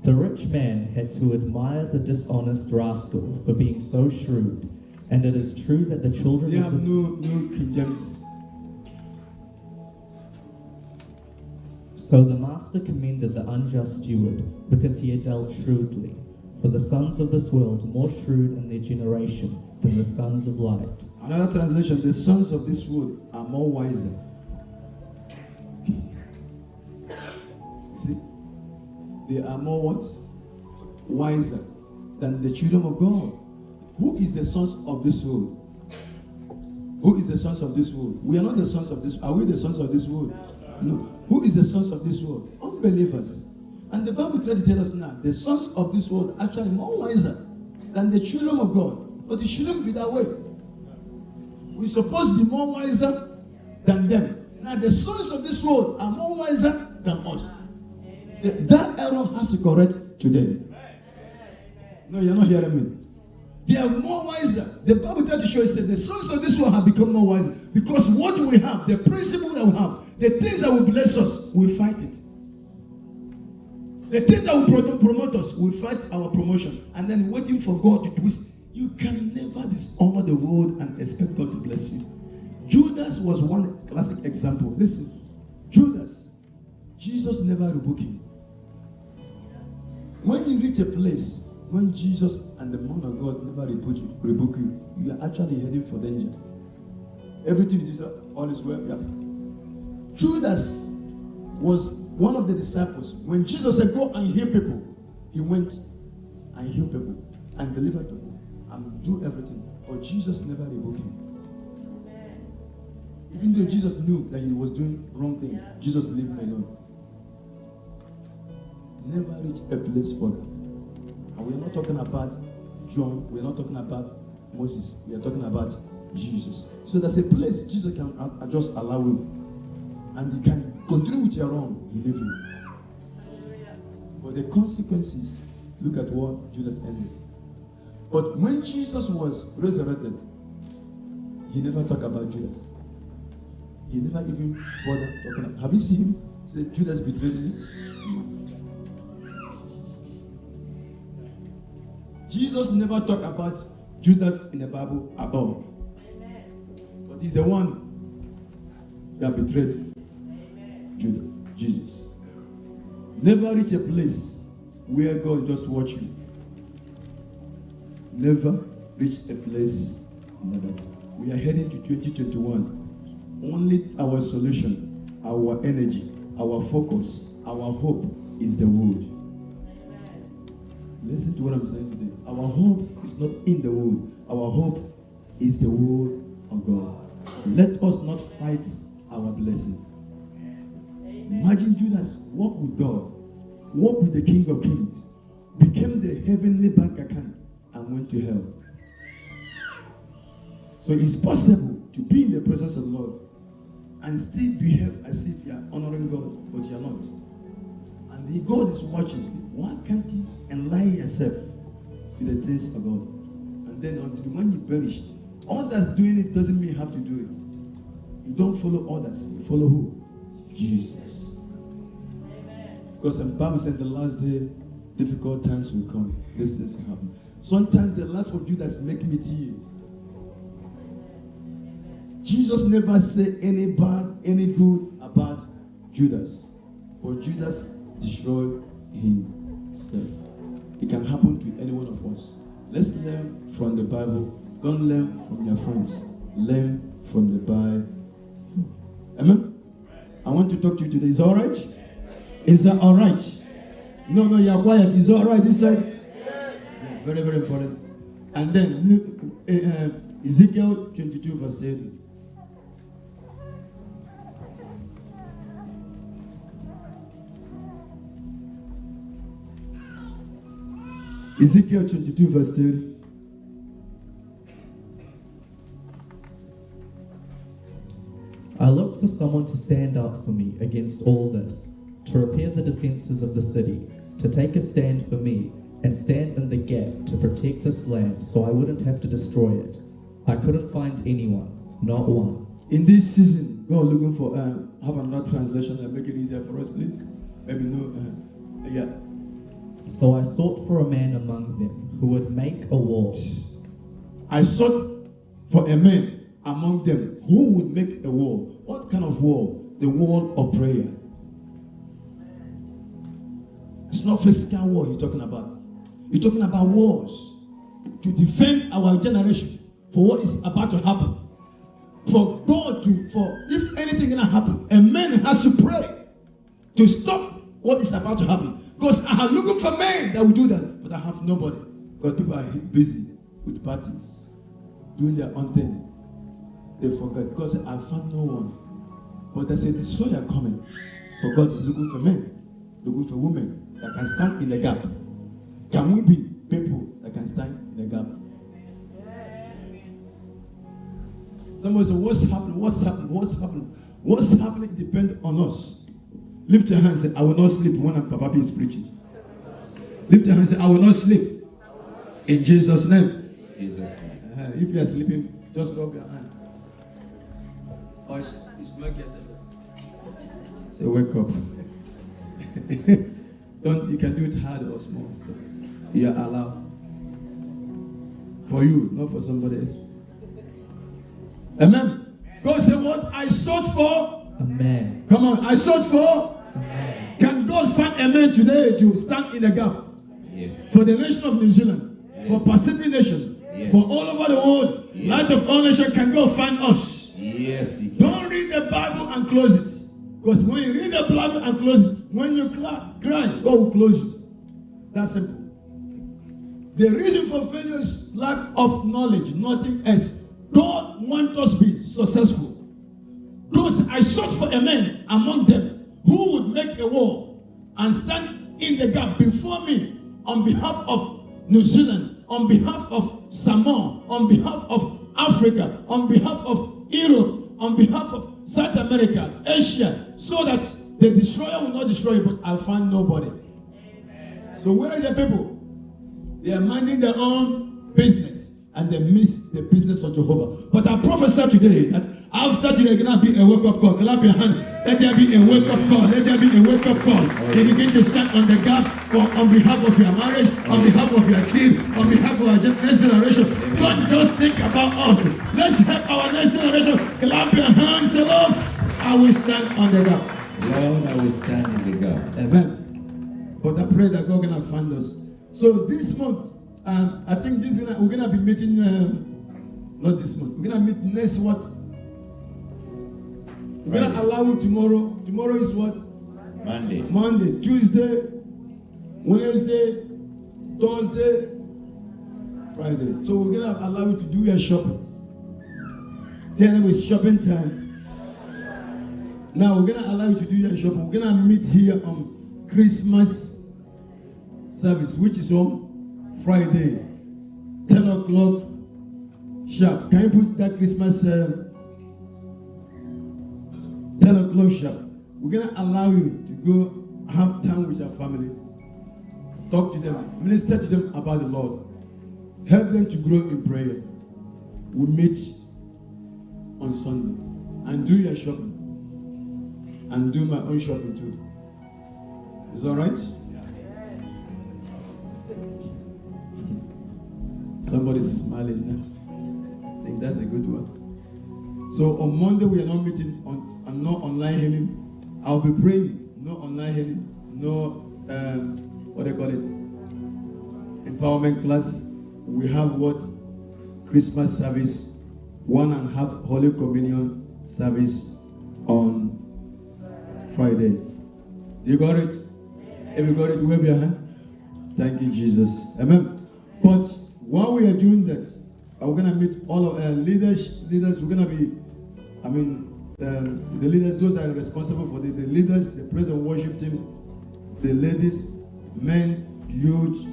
S3: The rich man had to admire the dishonest rascal for being so shrewd, and it is true that the children
S1: They
S3: of
S1: have
S3: this...
S1: no King James.
S3: So the master commended the unjust steward, because he had dealt shrewdly. For the sons of this world more shrewd in their generation than the sons of light.
S1: Another translation, the sons of this world are more wiser. See? They are more what? Wiser than the children of God. Who is the sons of this world? Who is the sons of this world? We are not the sons of this. Are we the sons of this world? No. Who is the sons of this world? Unbelievers. And the Bible tries to tell us now, the sons of this world are actually more wiser than the children of God. But it shouldn't be that way. We're supposed to be more wiser than them. Now the sons of this world are more wiser than us. That error has to correct today. No, you're not hearing me. They are more wiser. The Bible tries to show us that the sons of this world have become more wiser. Because what we have, the principle that we have, the things that will bless us, we fight it. The things that will promote us, we fight our promotion. And then waiting for God to twist. You can never dishonor the world and expect God to bless you. Judas was one classic example. Listen, Judas, Jesus never rebuked him. When you reach a place, when Jesus and the man of God never rebuke you, you are actually heading for danger. Everything is just all is well. Yeah. Judas was one of the disciples. When Jesus said, go and heal people, he went and healed people and delivered people and do everything. But Jesus never rebuked him. Even though Jesus knew that he was doing wrong thing, Jesus left him alone. Never reach a place for them. And we are not talking about John, we are not talking about Moses, we are talking about Jesus. So there's a place Jesus can just allow you. And you can continue with your wrong, he leave you. But the consequences, look at what Judas ended. But when Jesus was resurrected, he never talked about Judas. He never even bothered talking about. Have you seen him say Judas betrayed me? Jesus never talked about Judas in the Bible at all. But he's the one that betrayed Jesus. Never reach a place where God just watch you. never reach a place like that. We are heading to 2021. Only our solution, our energy, our focus, our hope is the word. Listen to what I'm saying today. Our hope is not in the word. Our hope is the word of God. Let us not fight our blessing. Imagine Judas walked with God, walked with the King of Kings, became the heavenly bank account, and went to hell. So it's possible to be in the presence of the Lord and still behave as if you are honoring God, but you are not. And God is watching. Why can't you enlighten yourself to the things of God? And then until when you perish, others doing it doesn't mean you have to do it. You don't follow others. You follow who? Jesus. Because the Bible says the last day, difficult times will come. These things happen. Sometimes the life of Judas make me tears. Jesus never said any bad, any good about Judas. But Judas destroyed himself. It can happen to any one of us. Let's learn from the Bible. Don't learn from your friends. Learn from the Bible. Amen? I want to talk to you today. Is that all right? Is that all right? No, you are quiet. Is that all right this side? Yeah, very, very important. And then Ezekiel 22 verse 30. Ezekiel 22 verse 30.
S3: I looked for someone to stand up for me against all this, to repair the defenses of the city, to take a stand for me, and stand in the gap to protect this land so I wouldn't have to destroy it. I couldn't find anyone, not one.
S1: In this season, go looking for, have another translation and make it easier for us, please. Maybe no, yeah.
S3: So I sought for a man among them who would make a wall.
S1: I sought for a man among them who would make a wall. What kind of wall? The wall of prayer. It's not physical war you're talking about. You're talking about wars to defend our generation for what is about to happen. For God for if anything gonna happen, a man has to pray to stop what is about to happen. Because I am looking for men that will do that, but I have nobody. Because people are busy with parties, doing their own thing. They forget. Because I found no one. But there's a destroyer coming. But God is looking for men, looking for women that can stand in the gap. Can we be people that can stand in the gap? Somebody say, what's happening? What's happening? What's happening? What's happening depends on us. Lift your hand and say, I will not sleep when Papa P is preaching. Lift your hand and say, I will not sleep. In Jesus' name.
S2: Jesus' name.
S1: If you are sleeping, just rub your hand. Or it's smack yourself. Say, wake up. You can do it hard or small. So you are allowed. For you, not for somebody else. Amen. God said, what I sought for.
S3: A man.
S1: Come on, I sought for.
S3: A man.
S1: Can God find a man today to stand in the gap?
S2: Yes.
S1: For the nation of New Zealand,
S2: Yes.
S1: for Pacific nation,
S2: Yes.
S1: for all over the world,
S2: Yes.
S1: Light of all nations, can God find us?
S2: Yes.
S1: Don't read the Bible and close it. Because when you read the Bible and close it, when you cry, God will close you. That's simple. The reason for failure is lack of knowledge, nothing else. God wants us to be successful. Because I sought for a man among them who would make a wall and stand in the gap before me on behalf of New Zealand, on behalf of Samoa, on behalf of Africa, on behalf of Europe, on behalf of South America, Asia, so that the destroyer will not destroy you, but I find nobody. So where are the people? They are minding their own business and they miss the business of Jehovah. But I prophesy today that after today, there will be a wake-up call. Clap your hand. Let there be a wake-up call. Let there be a wake-up call. They begin to stand on the gap on behalf of your marriage, on behalf of your kid, on behalf of our next generation. Don't just think about us. Let's help our next generation. Clap your hands, Lord. I will stand on the gap.
S2: Lord, I will stand in the gap.
S1: Amen. But I pray that God can find us. So this month, I think we're gonna be meeting not this month. We're gonna meet next what? We're gonna allow you tomorrow. Tomorrow is what?
S2: Monday.
S1: Monday, Tuesday, Wednesday, Thursday, Friday. So we're gonna allow you to do your shopping. Tell them it's shopping time. Now we're gonna allow you to do your shopping. We're gonna meet here on Christmas service, which is on Friday, 10 o'clock sharp. Can you put that Christmas 10 o'clock sharp? We're gonna allow you to go have time with your family, talk to them, minister to them about the Lord, help them to grow in prayer. We meet on Sunday and do your shopping and do my own shopping too. Is that all right? Somebody's smiling now. I think that's a good one. So on Monday we are not meeting on no online healing. I'll be praying. No online healing. No what they call it? Empowerment class. We have what? Christmas service. 1.5 Holy Communion service on Friday. Do you got it? If you got it, wave your hand. Thank you, Jesus. Amen. But while we are doing that, we're gonna meet all of our leaders. We're gonna be, the leaders, those are responsible for the leaders, the praise and worship team, the ladies, men, youth,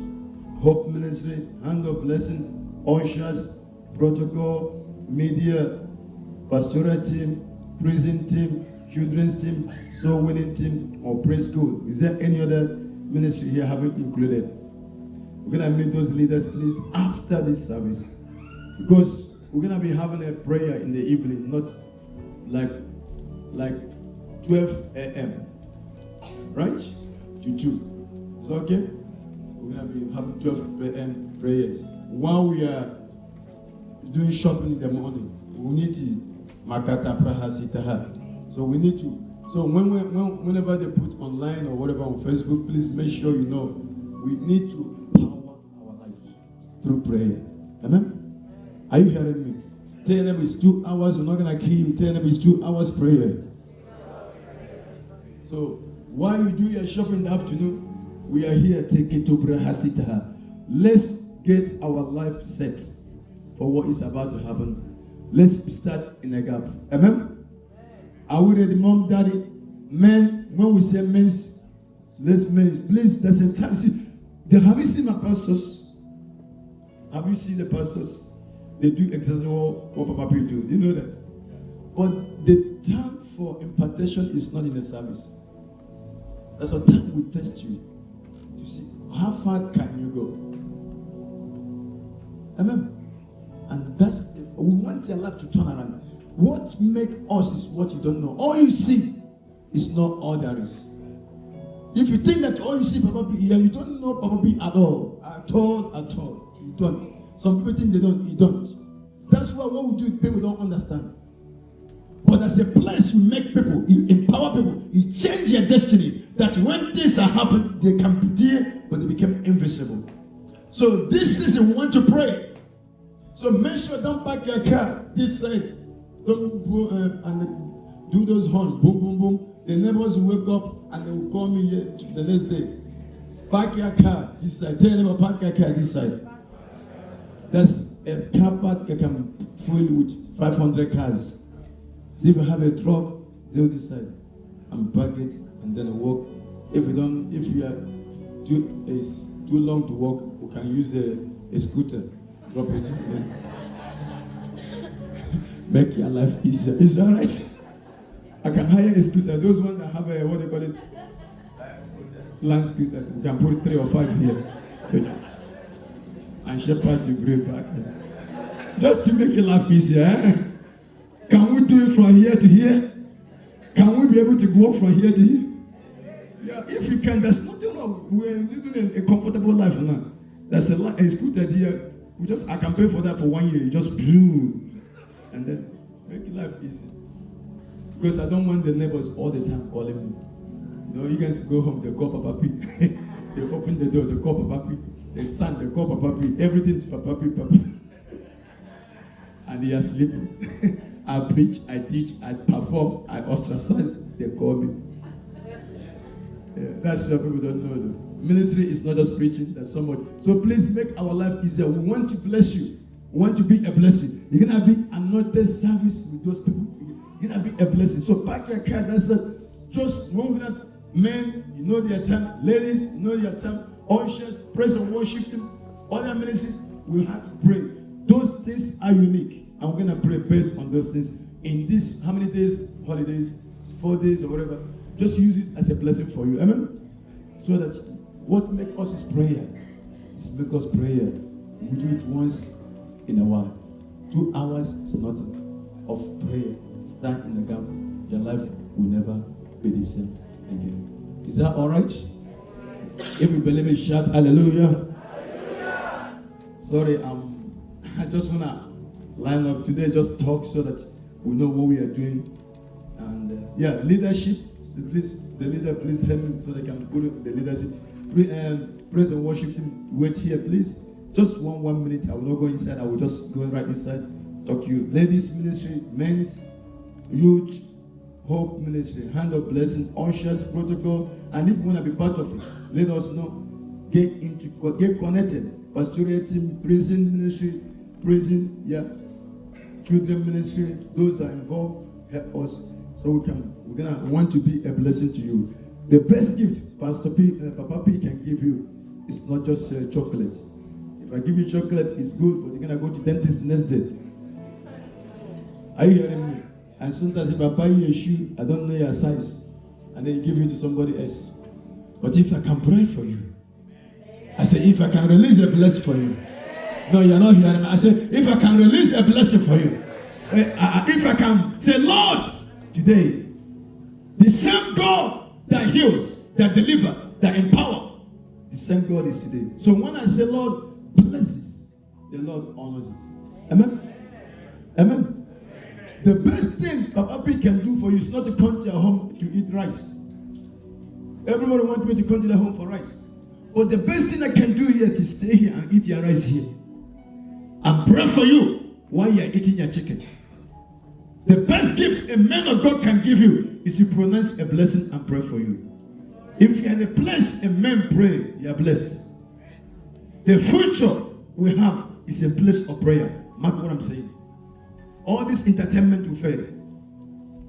S1: hope ministry, hand of blessing, ushers, protocol, media, pastoral team, prison team, children's team, soul winning team, or praise school. Is there any other ministry here haven't included? We're gonna meet those leaders, please, after this service, because we're gonna be having a prayer in the evening, not like 12 a.m. right to 2. Is that okay? We're gonna be having 12 a.m. prayers while we are doing shopping in the morning. We need to makata prahasitaha. So we need to. So whenever they put online or whatever on Facebook, please make sure you know we need to power our lives through prayer. Amen. Are you hearing me? Tell them it's 2 hours. We're not gonna kill you. Tell them it's 2 hours prayer. So while you do your shopping in the afternoon, we are here. Take it to Brahasitaha. Let's get our life set for what is about to happen. Let's start in a gap. Amen. Are we ready, mom, daddy? Men, when we say men's, let's men. Please, there's a time. See, have you seen my pastors? Have you seen the pastors? They do exactly what Papa P do. You know that? But the time for impartation is not in the service. That's a time we test you to see how far can you go. Amen. And that's we want your life to turn around. What makes us is what you don't know. All you see is not all there is. If you think that all you see Papa B, you don't know Papa B at all. At all. You don't. Some people think they don't. You don't. That's why what we do, people don't understand. But as a place you make people, you empower people, you change their destiny. That when things are happening, they can be there, but they become invisible. So this season we want to pray. So make sure don't park your car this side. Don't go and do those horns, boom, boom, boom. The neighbors will wake up and they will call me here the next day. Park your car this side. Tell them park your car this side. That's a car park that can fill with 500 cars. So if you have a truck, they'll decide and park it and then walk. If you are too long to walk, we can use a scooter. Drop it. Yeah. Make your life easier. Is that right? I can hire a scooter. Those ones that have a, what they call it? Land scooters. We can put 3 or 5 here. So just, and shepherd to bring back. Just to make your life easier. Eh? Can we do it from here to here? Can we be able to go from here to here? Yeah, if you can, there's nothing wrong. We're living a comfortable life now. There's a scooter here. I can pay for that for 1 year. You just boom, and then make your life easy. Because I don't want the neighbors all the time calling me. You know, you guys go home, they call Papa P. They open the door, they call Papa P. They son, they call Papa P. Everything, Papa P, Papa. And they are sleeping. I preach, I teach, I perform, I ostracize. They call me. Yeah, that's what people don't know though. Ministry is not just preaching, there's so much. So please make our life easier. We want to bless you. We want to be a blessing. You're going to be another service with those people. You're going to be a blessing. So pack your car. That's it. Just one minute. Men, you know their time. Ladies, you know your time. Ushers, praise and worship team. Other ministries, we have to pray. Those things are unique. And we're going to pray based on those things. In this, how many days? Holidays? 4 days or whatever. Just use it as a blessing for you. Amen? So that what makes us is prayer. It's because prayer. We do it once in a while. 2 hours is nothing of prayer. Stand in the gap. Your life will never be the same again. Is that all right? If you believe it, shout hallelujah. Hallelujah. Sorry, I just want to line up today, just talk so that we know what we are doing. And leadership. So please, the leader, please help me so they can put the leadership. Praise and worship team, wait here, please. Just one minute. I will not go inside. I will just go right inside. Talk to you. Ladies ministry, men's, youth, hope ministry, hand of blessing, ushers, protocol, and if you want to be part of it, let us know. Get connected. Pastoral team, prison ministry, children ministry. Those are involved. Help us so we gonna want to be a blessing to you. The best gift Pastor P, Papa P can give you is not just chocolate. If I give you chocolate, it's good, but you're gonna go to dentist next day. Are you hearing me? And sometimes if I buy you a shoe, I don't know your size, and then you give it to somebody else. But if I can pray for you, I say, if I can release a blessing for you. No, you're not hearing me. I say, if I can release a blessing for you, if I can say, Lord, today, the same God that heals, that delivers, that empowers, the same God is today. So when I say, Lord, bless this, the Lord honors it. Amen? Amen? The best thing Papa P can do for you is not to come to your home to eat rice. Everybody wants me to come to their home for rice. But the best thing I can do here is to stay here and eat your rice here. And pray for you while you're eating your chicken. The best gift a man of God can give you is to pronounce a blessing and pray for you. If you're in a place a man pray, you're blessed. The future we have is a place of prayer. Mark what I'm saying. All this entertainment will fade.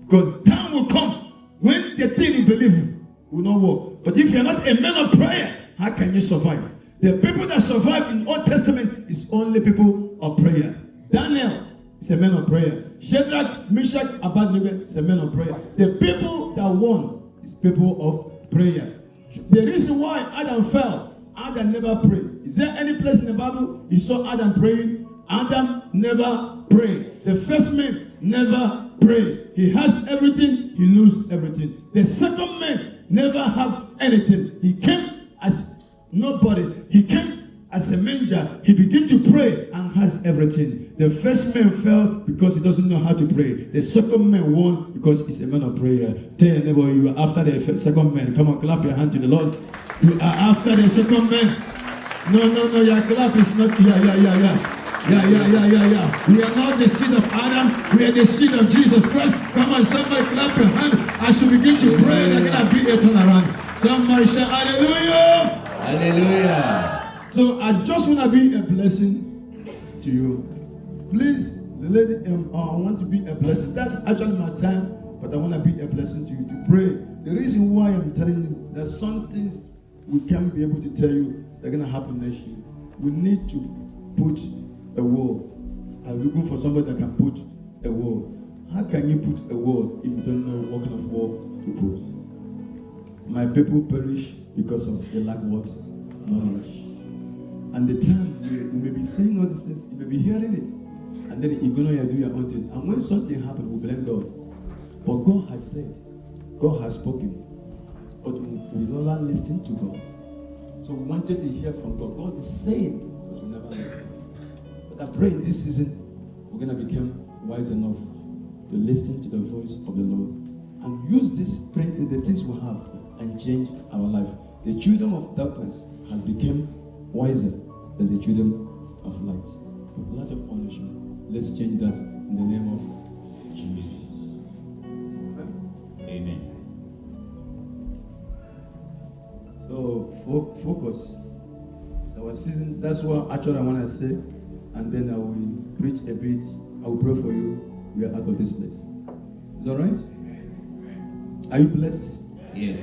S1: Because time will come when the thing you believe in will not work. But if you're not a man of prayer, how can you survive? The people that survive in the Old Testament is only people of prayer. Daniel is a man of prayer. Shadrach, Meshach, Abednego is a man of prayer. The people that won is people of prayer. The reason why Adam fell, Adam never prayed. Is there any place in the Bible you saw Adam praying? Adam never prayed. The first man never prayed. He has everything, he loses everything. The second man never have anything. He came as nobody. He came as a manger. He began to pray and has everything. The first man fell because he doesn't know how to pray. The second man won because he's a man of prayer. Tell your neighbor, you are after the second man. Come on, clap your hand to the Lord. You are after the second man. No, your clap is not. Yeah. We are not the seed of Adam. We are the seed of Jesus Christ. Come on, somebody clap your hand as you begin to pray. They're going to be a turnaround. Somebody shout hallelujah.
S2: Hallelujah.
S1: So I just want to be a blessing to you. Please, the lady, I want to be a blessing. That's actually my time, but I want to be a blessing to you to pray. The reason why I'm telling you that some things we can't be able to tell you they're going to happen next year. We need to put a wall. I'm looking for somebody that can put a wall. How can you put a wall if you don't know what kind of wall to put? My people perish because of a lack of what? Knowledge. And the time you may be saying all these things, you may be hearing it, and then you're going to do your own thing. And when something happens, we blame God. But God has said, God has spoken, but we never listen to God. So we wanted to hear from God. God is saying, but we never listen. But I pray in this season, we're going to become wise enough to listen to the voice of the Lord and use this prayer in the things we have and change our life. The children of darkness have become wiser than the children of light. With a lot of punishment. Let's change that in the name of Jesus.
S2: Amen.
S1: So focus. It's our season. That's what actually I want to say. And then I will preach a bit. I will pray for you. We are out of this place. Is that right? Are you blessed?
S2: Yes.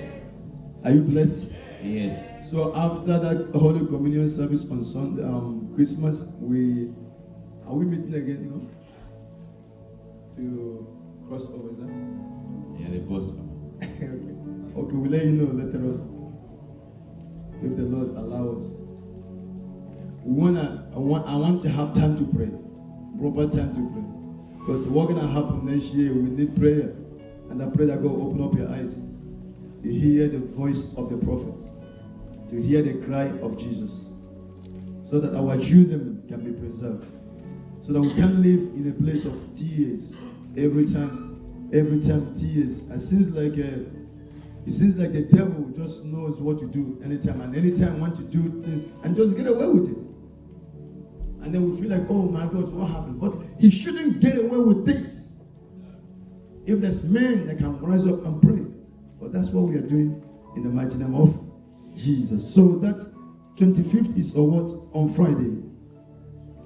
S1: Are you blessed?
S2: Yes.
S1: So after that Holy Communion service on Sunday, Christmas, are we meeting again? No? To cross over, is that?
S2: Yeah, the boss.
S1: Okay, we'll let you know later on if the Lord allows. I want to have time to pray, proper time to pray, because what's gonna happen next year? We need prayer, and I pray that God open up your eyes to hear the voice of the prophet, to hear the cry of Jesus, so that our children can be preserved, so that we can live in a place of tears every time tears. It seems like the devil just knows what to do anytime want to do things and just get away with it. And then we feel like, oh my God, what happened? But he shouldn't get away with things. If there's men that can rise up and pray. But that's what we are doing in the mighty name of Jesus. So that 25th is on Friday.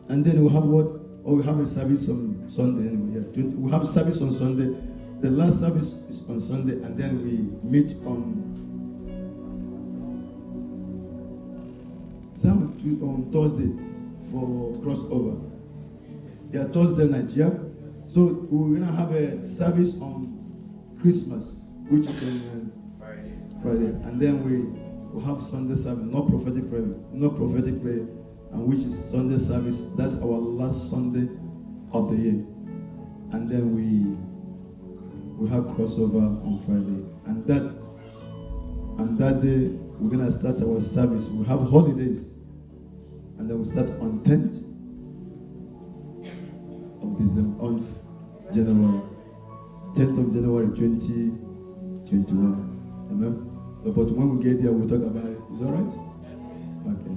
S1: And then we'll have we'll have a service on Sunday anyway. Yeah. We'll have a service on Sunday. The last service is on Sunday, and then we meet on Thursday for crossover. Yeah, Thursday night, yeah? So we're going to have a service on Christmas, which is on Friday. And then we'll have Sunday service, no prophetic prayer, and which is Sunday service. That's our last Sunday of the year. And then we have crossover on Friday. And that day, we're going to start our service. We have holidays. And then we start on 10th of December, on January. 10th of January 2021. Amen? But when we get there, we'll talk about it. Is that right? Okay.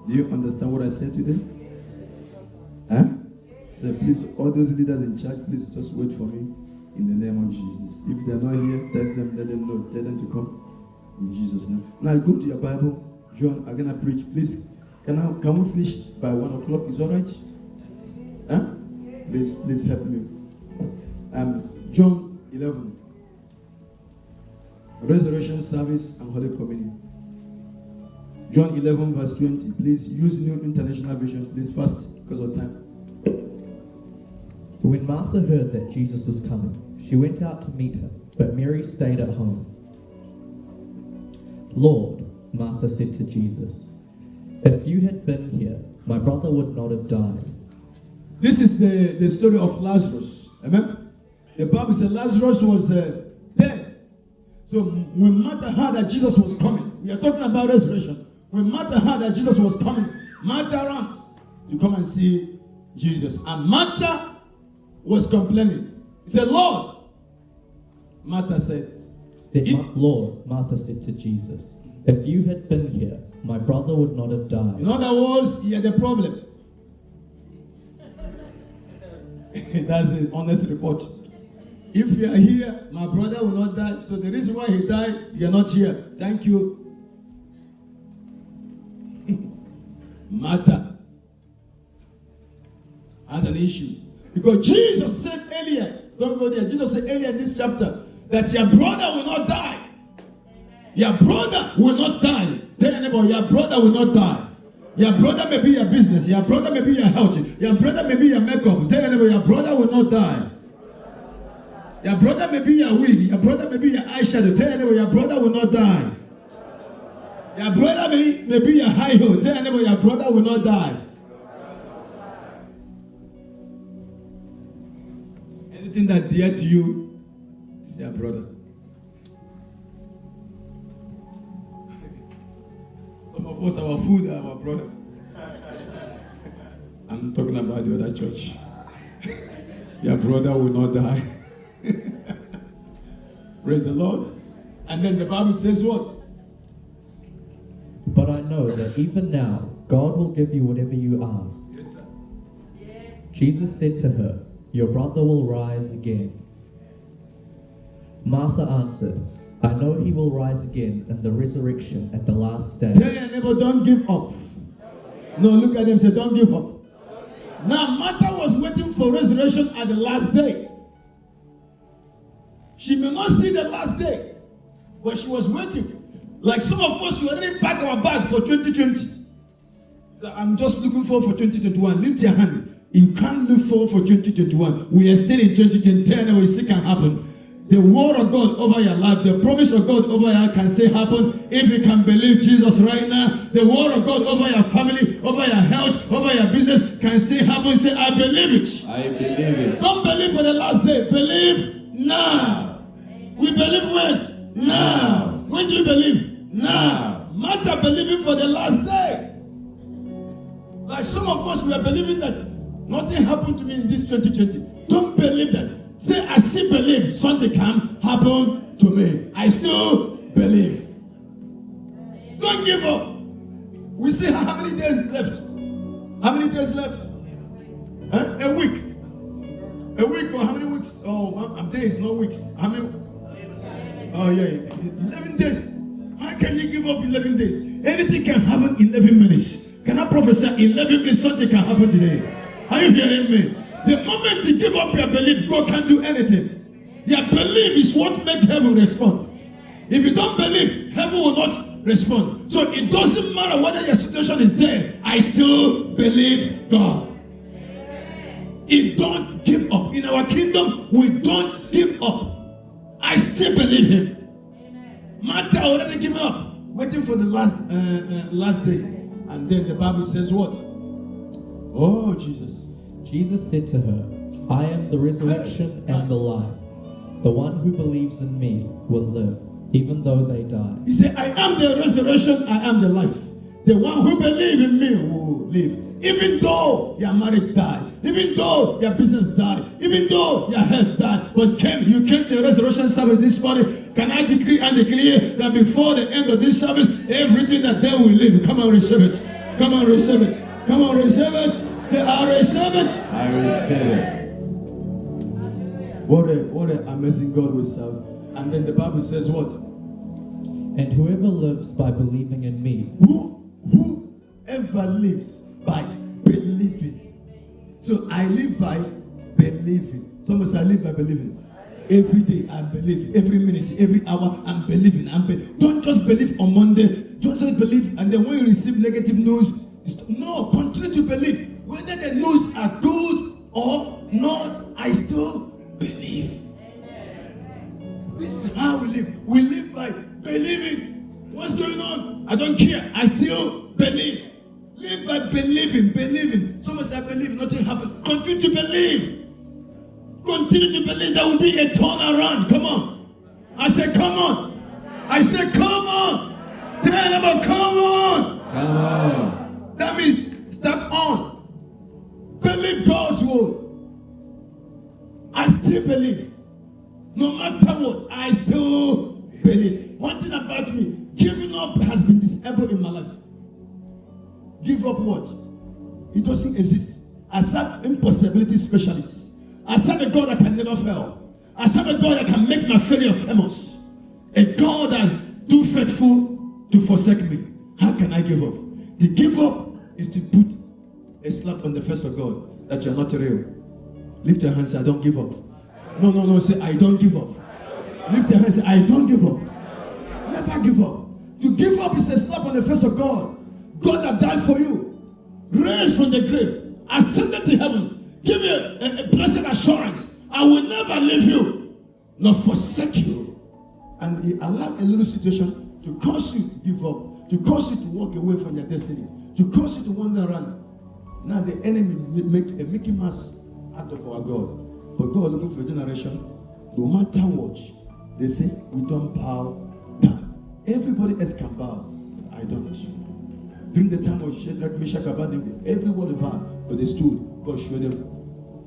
S1: Do you understand what I said today? Huh? So please, all those leaders in church, please just wait for me in the name of Jesus. If they're not here, test them, let them know, tell them to come in Jesus' name. Now go to your Bible. John, I'm gonna preach. Please, can we finish by 1 o'clock? Is that right? Huh? Please help me. John 11. Resurrection service and Holy Communion. John 11 verse 20. Please use New International Version. Please fast because of time.
S3: When Martha heard that Jesus was coming, she went out to meet him, but Mary stayed at home. Lord, Martha said to Jesus, if you had been here, my brother would not have died.
S1: This is the story of Lazarus. Amen? The Bible says Lazarus was dead. So when Martha heard that Jesus was coming, we are talking about resurrection. When Martha heard that Jesus was coming, Martha ran to come and see Jesus. And Martha was complaining. He said, Lord. Martha said,
S3: Lord, Martha said to Jesus, if you had been here, my brother would not have died.
S1: In other words, he had a problem. That's the honest report. If you are here, my brother will not die. So the reason why he died, you are not here. Thank you. Martha has an issue. Because Jesus said earlier, don't go there, Jesus said earlier in this chapter, that your brother will not die. Your brother will not die. Tell anybody, your brother will not die. Your brother may be your business. Your brother may be your health. Your brother may be your makeup. Tell anybody, your brother will not die. Your brother may be your wig. Your brother may be your eyeshadow. Tell anybody, your brother will not die. Your brother may be your high heel. Tell anybody, your brother will not die. Anything that dear to you is your brother. Some of us, our food are our brother. I'm talking about the other church. Your brother will not die. Praise the Lord. And then the Bible says what?
S3: But I know that even now, God will give you whatever you ask.
S1: Yes, sir.
S3: Jesus said to her, Your brother will rise again. Martha answered, I know he will rise again in the resurrection at the last day.
S1: Tell your neighbor, don't give up. No, look at him and say, don't give up. Now, Martha was waiting for resurrection at the last day. She may not see the last day, but she was waiting. Like some of us, we already packed our bag for 2020. So I'm just looking forward for 2021. Lift your hand. You can't look forward for 2021. We are still in 2010 and we see can happen. The word of God over your life, the promise of God over your life can still happen if you can believe Jesus right now. The word of God over your family, over your health, over your business can still happen. Say, I believe it.
S2: I believe it.
S1: Don't believe for the last day. Believe now. We believe when? Now. When do you believe? Now. Martha believing for the last day. Like some of us, we are believing that nothing happened to me in this 2020. Don't believe that. Say, I still believe something can happen to me. I still believe. Don't give up. We see how many days left. How many days left? Huh? A week. A week or how many weeks? Oh, days, not weeks. How many? Oh, yeah. 11 days. How can you give up 11 days? Anything can happen in 11 minutes. Can I prophesy 11 minutes something can happen today? Are you hearing me? The moment you give up your belief, God can't do anything. Your belief is what makes heaven respond. If you don't believe, heaven will not respond. So it doesn't matter whether your situation is dead. I still believe God. It don't give up. In our kingdom, we don't give up. I still believe Him. Martha already given up, waiting for the last day. And then the Bible says what? Oh, Jesus.
S3: Jesus said to her, I am the resurrection and the life. The one who believes in me will live, even though they die.
S1: He said, I am the resurrection, I am the life. The one who believes in me will live. Even though your marriage died, even though your business died, even though your health died, but you came to the resurrection service this morning, can I decree and declare that before the end of this service, everything that they will live, come on, receive it. Come on, receive it. Come on, receive it. Say, I receive it.
S2: I receive it.
S1: What an amazing God we serve. And then the Bible says what?
S3: And whoever lives by believing in me.
S1: Whoever lives by believing. So I live by believing. Somebody say, I live by believing. Every day I'm believing. Every minute, every hour I'm believing. Don't just believe on Monday. Don't just believe. And then when you receive negative news, no, continue to believe. Whether the news are good or not, I still believe. This is how we live. We live by believing. What's going on? I don't care. I still believe. Live by believing. Someone said, I believe nothing happened. Continue to believe. Continue to believe. There will be a turnaround. Come on. I said, come on. I said, come on. Tell them about come on.
S2: Come on.
S1: That means start on. Believe God's word. I still believe. No matter what, I still believe. One thing about me, giving up has been disabled in my life. Give up what? It doesn't exist. I serve impossibility specialists. I serve a God that can never fail. I serve a God that can make my failure famous. A God that's too faithful to forsake me. How can I give up? To give up is to put a slap on the face of God that you're not real. Lift your hands and say, I don't give up. No, say, I don't give up. Lift your hands and say, I don't give up. Never give up. To give up is a slap on the face of God. God that died for you, raised from the grave, ascended to heaven, give you a blessed assurance. I will never leave you, nor forsake you. And He allowed a little situation to cause you to give up, to cause you to walk away from your destiny, to cause you to wander around. Now the enemy make a Mickey Mouse out of our God. But God looking for a generation, no matter what, they say, we don't bow down. Everybody else can bow, but I don't. During the time of Shadrach, Meshach, Abednego, everybody bowed, but they stood. God showed them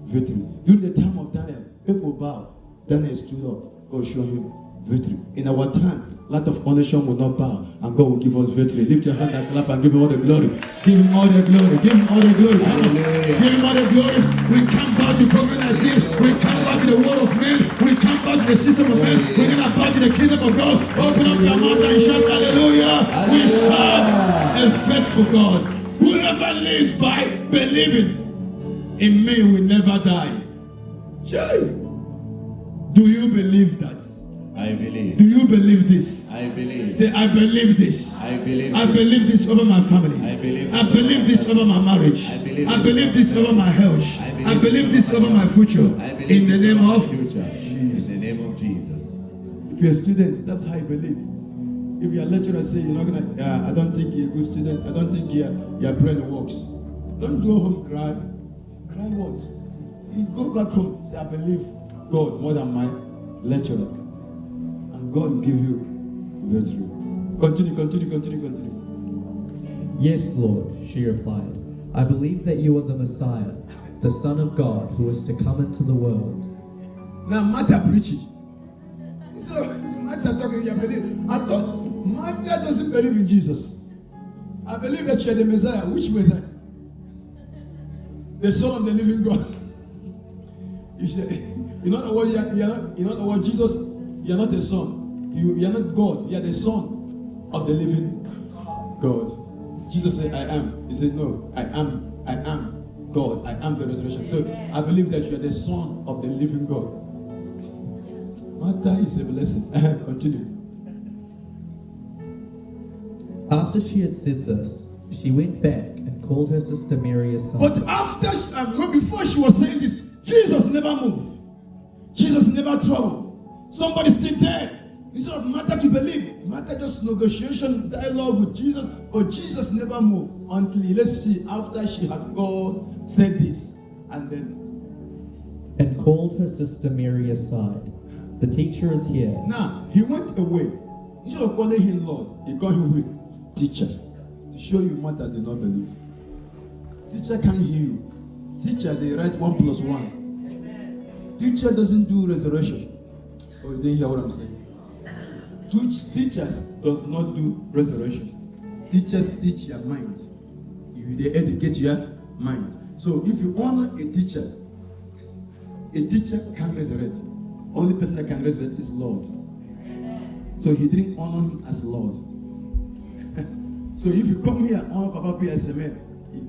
S1: victory. During the time of Daniel, people bowed. Daniel stood up. God showed him victory. In our time, Lot of nation will not bow, and God will give us victory. Lift your hand and clap and give him all the glory. Give him all the glory. Give him all the glory. Come on.
S2: Hallelujah.
S1: Give him all the glory. We come back to COVID-19. We come back to the world of men. We come back to the system of men. We're going to back to the kingdom of God. Open up your mouth and shout hallelujah. We serve a faithful God. Whoever lives by believing in me will never die. Jay, do you believe that?
S2: I believe.
S1: Do you believe this?
S2: I believe.
S1: Say, I believe this.
S2: I believe.
S1: I believe this over my family.
S2: I believe
S1: I
S2: this
S1: believe
S2: over
S1: this
S2: my
S1: over my marriage.
S2: I believe
S1: I
S2: this
S1: believe
S2: over
S1: this
S2: my
S1: over my health. I believe this over my future.
S2: I believe
S1: In the
S2: this
S1: name
S2: over
S1: of.
S2: my future. In the name of Jesus.
S1: If you're a student, that's how you believe. If your lecturer say you're not gonna, I don't think you're a good student. I don't think your brain works. Don't go home cry. Cry what? You go back home. Say I believe God more than my lecturer, and God will give you victory. Continue.
S3: Yes, Lord, she replied. I believe that you are the Messiah, the Son of God who is to come into the world.
S1: Now Martha preaching. Instead of Martha talking, you believe. I thought Martha doesn't believe in Jesus. I believe that you are the Messiah. Which Messiah? The Son of the living God. In other words, Jesus, you are not a son. You are not God. You are the Son of the living God. Jesus said, I am. He said, no, I am God. I am the resurrection. So I believe that you are the Son of the living God. Martha is a blessing. Continue.
S3: After she had said this, she went back and called her sister Mary aside.
S1: But before she was saying this, Jesus never moved. Jesus never troubled. Somebody still dead. Instead of Martha to believe, Martha just negotiation, dialogue with Jesus, but Jesus never moved until, let's see, after she had God said this,
S3: and called her sister Mary aside. The teacher is here.
S1: Now, he went away. Instead of calling him Lord, he called him with teacher. To show you Martha did not believe. Teacher can't hear you. Teacher, they write 1 + 1. Teacher doesn't do resurrection. Oh, you didn't hear what I'm saying? Teachers does not do resurrection. Teachers teach your mind. They educate your mind. So if you honor a teacher can't resurrect. Only person that can resurrect is Lord. So he didn't honor him as Lord. So if you come here and honor Papa P as a man,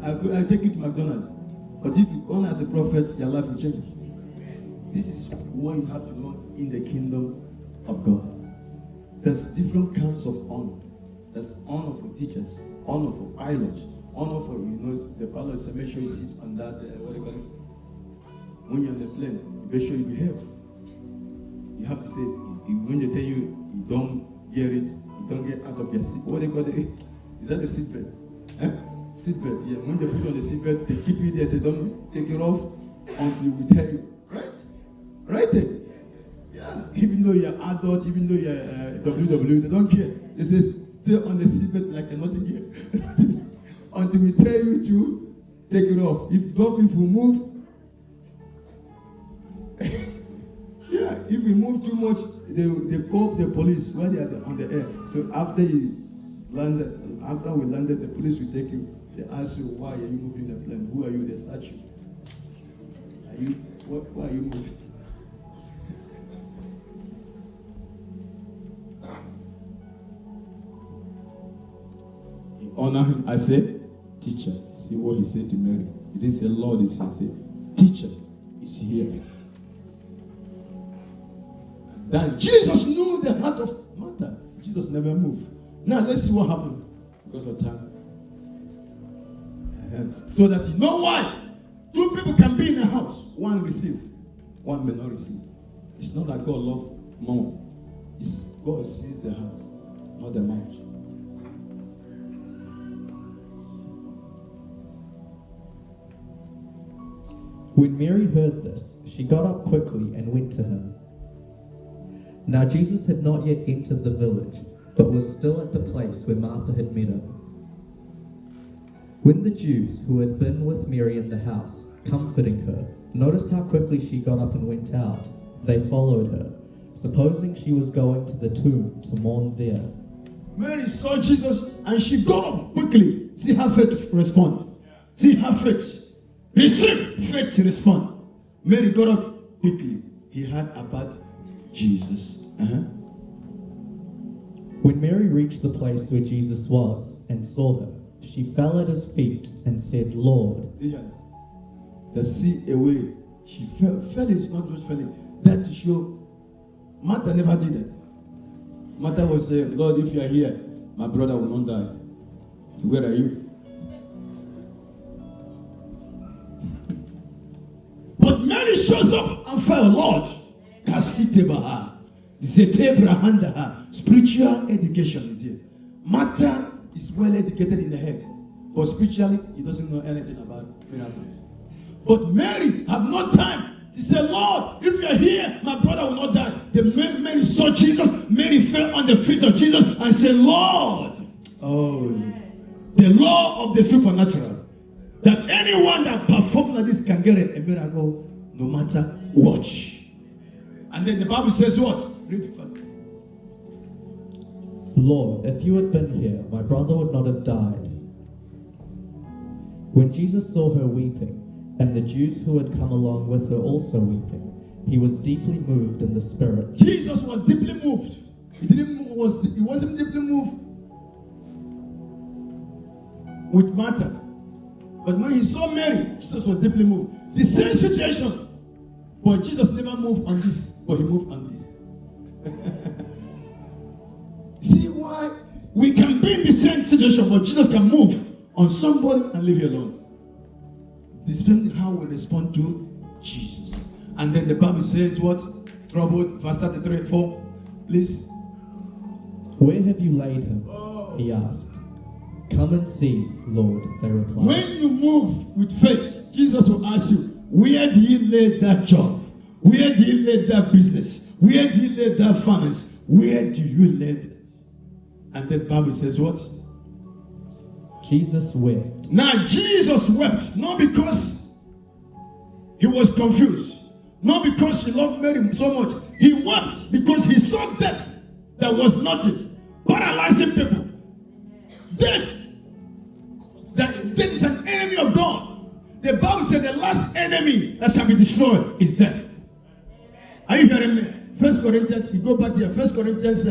S1: I'll take you to McDonald's. But if you honor as a prophet, your life will change. This is what you have to know in the kingdom of God. There's different kinds of honor. There's honor for teachers, honor for pilots, honor for, the pilot said, make sure you sit on that, what do you call it? When you're on the plane, make sure you behave. You have to say, when they tell you, you don't get it, you don't get out of your seat. What do they call it? Is that the seatbelt? Seatbelt, yeah. When they put on the seatbelt, they keep you there, say, don't take it off until we tell you. Right? Yeah. Even though you're adult, even though you're WW, they don't care. They say, stay on the seatbelt like you're not here. Until we tell you to take it off. If we move, yeah, if we move too much, they call the police while they are on the air. So after we landed, the police will take you. They ask you, why are you moving the plane? Who are you? They search you. Why are you moving? He honored him as a teacher. See what he said to Mary. He didn't say Lord, he said teacher is here. Then Jesus knew the heart of Martha. Jesus never moved. Now let's see what happened because of time. So that you know why. Two people can be in a house. One receive, one may not receive. It's not that God loves more. It's God sees the heart, not the mouth.
S3: When Mary heard this, she got up quickly and went to him. Now Jesus had not yet entered the village, but was still at the place where Martha had met him. When the Jews who had been with Mary in the house, comforting her, noticed how quickly she got up and went out, they followed her, supposing she was going to the tomb to mourn there.
S1: Mary saw Jesus and she got up quickly. See her faith respond. See her faith. Receive faith to respond. Mary got up quickly. He heard about Jesus.
S3: When Mary reached the place where Jesus was and saw him, she fell at his feet and said, Lord.
S1: The sea away. She fell. Fell is not just falling. That to show Martha never did that. Martha was saying, Lord, if you are here, my brother will not die. Where are you? But Mary shows up and fell, Lord. Kasitebaha. Zetebrahandaha. Spiritual education is here. Martha is well educated in the head, but spiritually he doesn't know anything about miracles. But Mary have no time. She said, Lord, if you're here, my brother will not die. The Mary saw Jesus. Mary fell on the feet of Jesus and said, Lord. Oh, the law of the supernatural. That anyone that performs like this can get a miracle no matter what. And then the Bible says what? Read it first.
S3: Lord, if you had been here, my brother would not have died. When Jesus saw her weeping, and the Jews who had come along with her also weeping, he was deeply moved in the spirit.
S1: Jesus was deeply moved. He wasn't deeply moved with Martha. But when he saw Mary, Jesus was deeply moved. The same situation. But Jesus never moved on this, but he moved on this. See why we can be in the same situation, but Jesus can move on somebody and leave you alone. Depending how we respond to Jesus. And then the Bible says what? Troubled, verse 33, 4. Please.
S3: Where have you laid him? He asked. Come and see, Lord, they replied.
S1: When you move with faith, Jesus will ask you, where do you lay that job? Where do you lay that business? Where do you lay that finance? Where do you lay it? And then the Bible says what?
S3: Jesus wept.
S1: Now Jesus wept, not because he was confused, not because he loved Mary so much. He wept because he saw death that was nothing, paralyzing people. Death is an enemy of God. The Bible said the last enemy that shall be destroyed is death. Are you hearing me? 1 Corinthians, you go back there. 1 Corinthians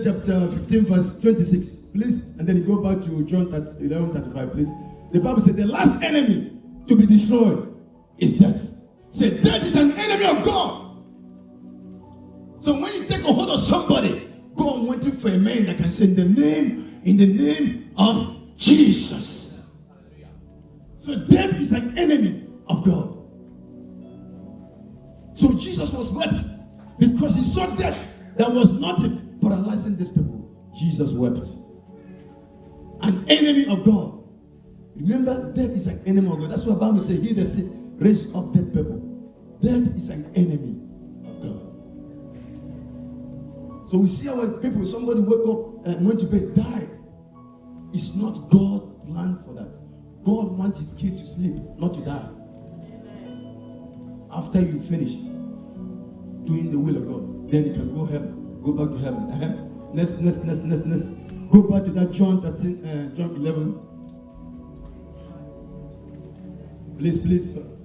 S1: chapter 15 verse 26, please. And then you go back to John 11:35, please. The Bible said the last enemy to be destroyed is death. So death is an enemy of God. So when you take a hold of somebody, go on waiting for a man that can say in the name of Jesus. So death is an enemy of God. So Jesus was wept because he saw death that was nothing, paralyzing these people. Jesus wept. An enemy of God. Remember, death is an enemy of God. That's what the Bible says. He that said, raise up dead people. Death is an enemy of God. So we see our people, somebody wake up and went to bed, died. It's not God planned for that. God wants his kid to sleep, not to die. After you finish doing the will of God, then you can go heaven, go back to heaven. Next. Go back to that John 13, John 11. Please first.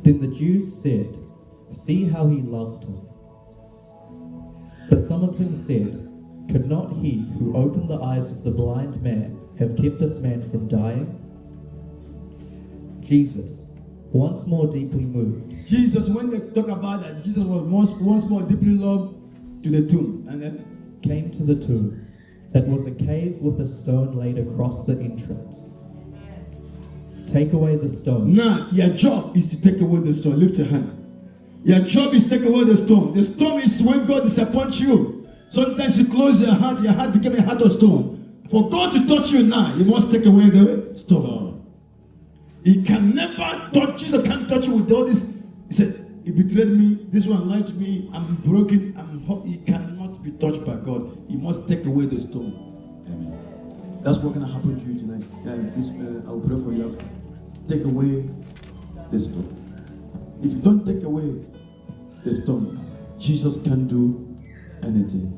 S3: Then the Jews said, see how he loved him. But some of them said, could not he who opened the eyes of the blind man have kept this man from dying? Jesus, once more deeply moved.
S1: Jesus, when they talk about that, Jesus was once more deeply loved to the tomb. And then
S3: came to the tomb. It was a cave with a stone laid across the entrance. Take away the stone.
S1: Now, your job is to take away the stone. Lift your hand. Your job is to take away the stone. The stone is when God disappoints you. Sometimes you close your heart became a heart of stone. For God to touch you now, He must take away the stone. He can never touch, Jesus can't touch you with all this. He said, he betrayed me, this one lied to me, I'm broken, he cannot be touched by God. He must take away the stone. Amen. That's what's going to happen to you tonight. I will pray for you after. Take away the stone. If you don't take away the stone, Jesus can't do anything.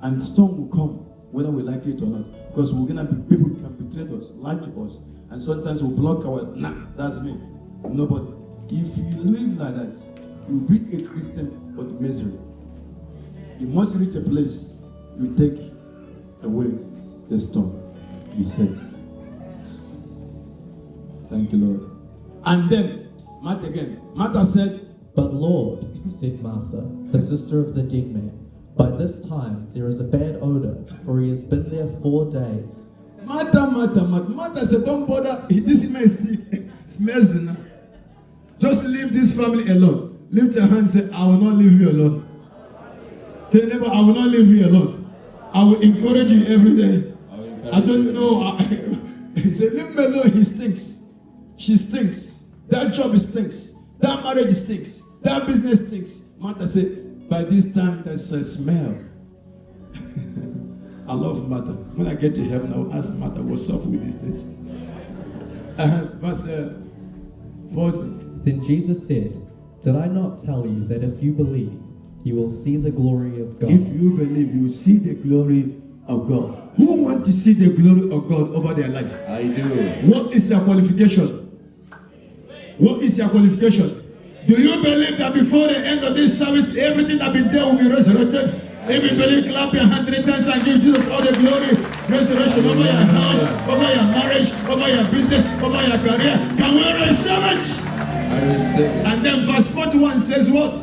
S1: And the stone will come whether we like it or not. Because we're gonna be people can betray us, lie to us, and sometimes we'll block our that's me. Nobody. If you live like that, you'll be a Christian but misery. You must reach a place you take away the stone. He says. Thank you, Lord. And then Martha again. Martha said,
S3: But Lord, said Martha, the sister of the dead man, by this time there is a bad odor, for he has been there 4 days.
S1: Martha said, don't bother. This man smells enough. Just leave this family alone. Lift your hand and say, I will not leave you alone. Say, neighbor, I will not leave you alone. I will encourage you every day. I don't know. He said, leave me alone. He stinks. She stinks. That job stinks. That marriage stinks. That business stinks. Martha said, by this time there's a smell. I love Martha. When I get to heaven, I will ask Martha, what's up with these things? Verse 40.
S3: Then Jesus said, Did I not tell you that if you believe, you will see the glory of God?
S1: If you believe, you will see the glory of God. Who want to see the glory of God over their life?
S2: I do.
S1: What is your qualification? What is your qualification? Do you believe that before the end of this service, everything that been there will be resurrected? If you believe, clap your hand 3 times and give Jesus all the glory. Resurrection over your house, over your marriage, over your business, over your career. Can we receive it?
S2: I receive it.
S1: And then verse 41 says what?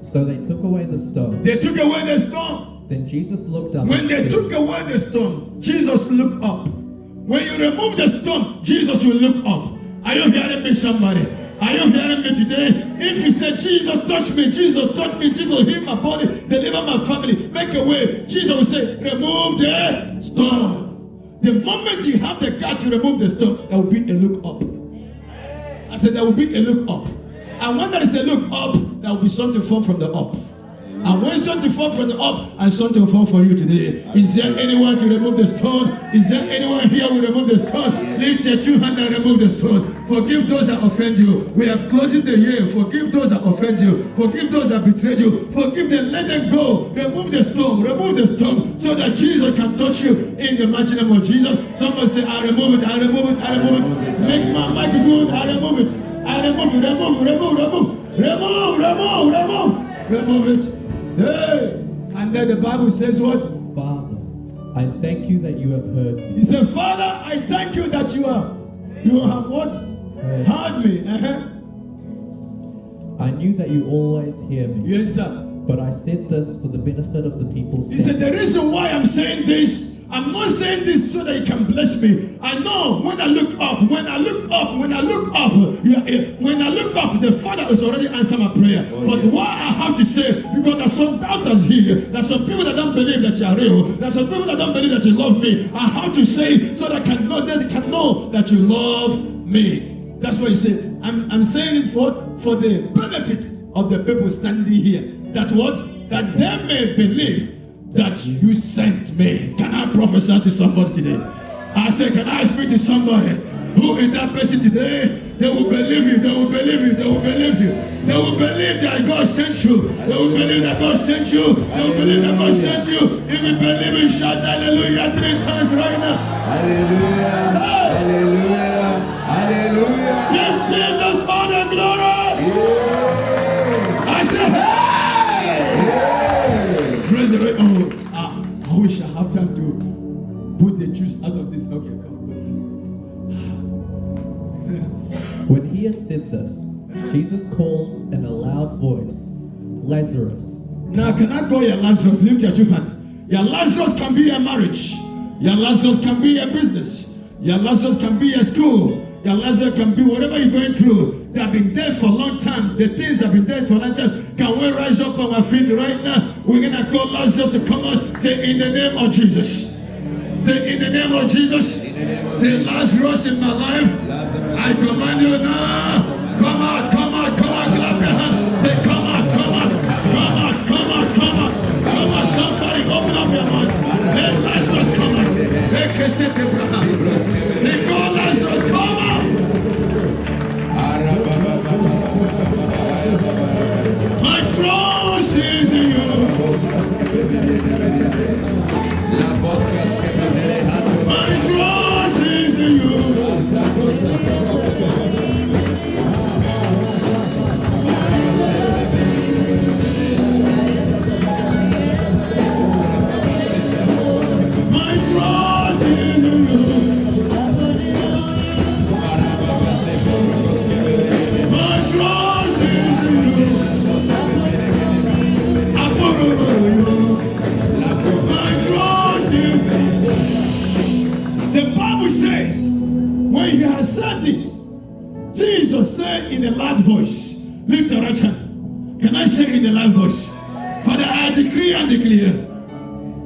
S3: So they took away the stone.
S1: They took away the stone.
S3: Then Jesus looked up.
S1: When
S3: and
S1: they
S3: said,
S1: took away the stone, Jesus looked up. When you remove the stone, Jesus will look up. Are you hearing me, somebody? Are you hearing me today? If you say, Jesus touch me, Jesus touch me, Jesus heal my body, deliver my family, make a way, Jesus will say, remove the stone. The moment you have the guts to remove the stone, there will be a look up. I said there will be a look up. And when there is a look up, there will be something formed from the up. And when something fall from the up, and something fall for you today. Is there anyone to remove the stone? Is there anyone here who remove the stone? Lift your 2 hands and remove the stone. Forgive those that offend you. We are closing the year. Forgive those that offend you. Forgive those that betrayed you. Forgive them. Let them go. Remove the stone. Remove the stone so that Jesus can touch you in the mighty name of Jesus. Someone say, I remove it. I remove it. I remove it. Make my mighty good. I remove it. I remove it. Remove it. Hey! And then the Bible says what?
S3: Father, I thank you that you have heard me.
S1: He said, Father, I thank you that you have what? Heard me.
S3: I knew that you always hear me.
S1: Yes, sir.
S3: But I said this for the benefit of the people.
S1: He said, the reason why I'm saying this, I'm not saying this so that you can bless me. I know when I look up, the Father has already answered my prayer. But
S2: yes.
S1: why I have to say, because there's some doubters here, there's some people that don't believe that you are real, there's some people that don't believe that you love me. I have to say so that they can know that you love me. That's why you say, I'm saying it for the benefit of the people standing here. That what? That they may believe that you sent me. Can I prophesy to somebody today? I say, can I speak to somebody? Who is that person today? They will believe you. They will believe you. They will believe you. They will believe that God sent you. They will believe that God sent you. They will believe that God sent you. If you believe it, shout hallelujah 3 times right now.
S2: Hallelujah.
S1: Hey.
S2: Hallelujah. Hallelujah.
S1: Give Jesus all the glory.
S2: Yeah.
S1: I say, hey.
S2: Yeah.
S1: Praise the Lord. Oh, I wish I have time to put the juice out of this. Okay, come on.
S3: When he had said this, Jesus called in a loud voice, Lazarus.
S1: Now, can I call your Lazarus? Lift your 2 hands. Your Lazarus can be a marriage. Your Lazarus can be a business. Your Lazarus can be a school. Your Lazarus can be whatever you're going through. They have been dead for a long time. The things that have been dead for a long time. Can we rise up on our feet right now? We're going to call Lazarus to come out. Say, in the name of Jesus. Say, in the name of Jesus. Say, Lazarus in my life. I command you now. Come out, come out, come out. Clap your hand. Say, come out, come out, come out, come out, come out. Come out. Somebody open up your mouth. Let Lazarus come out. Let Lazarus come out. The Bible says, when he has said this, Jesus said in a loud voice, lift your right hand. Can I say it in a loud voice? Father, I decree and declare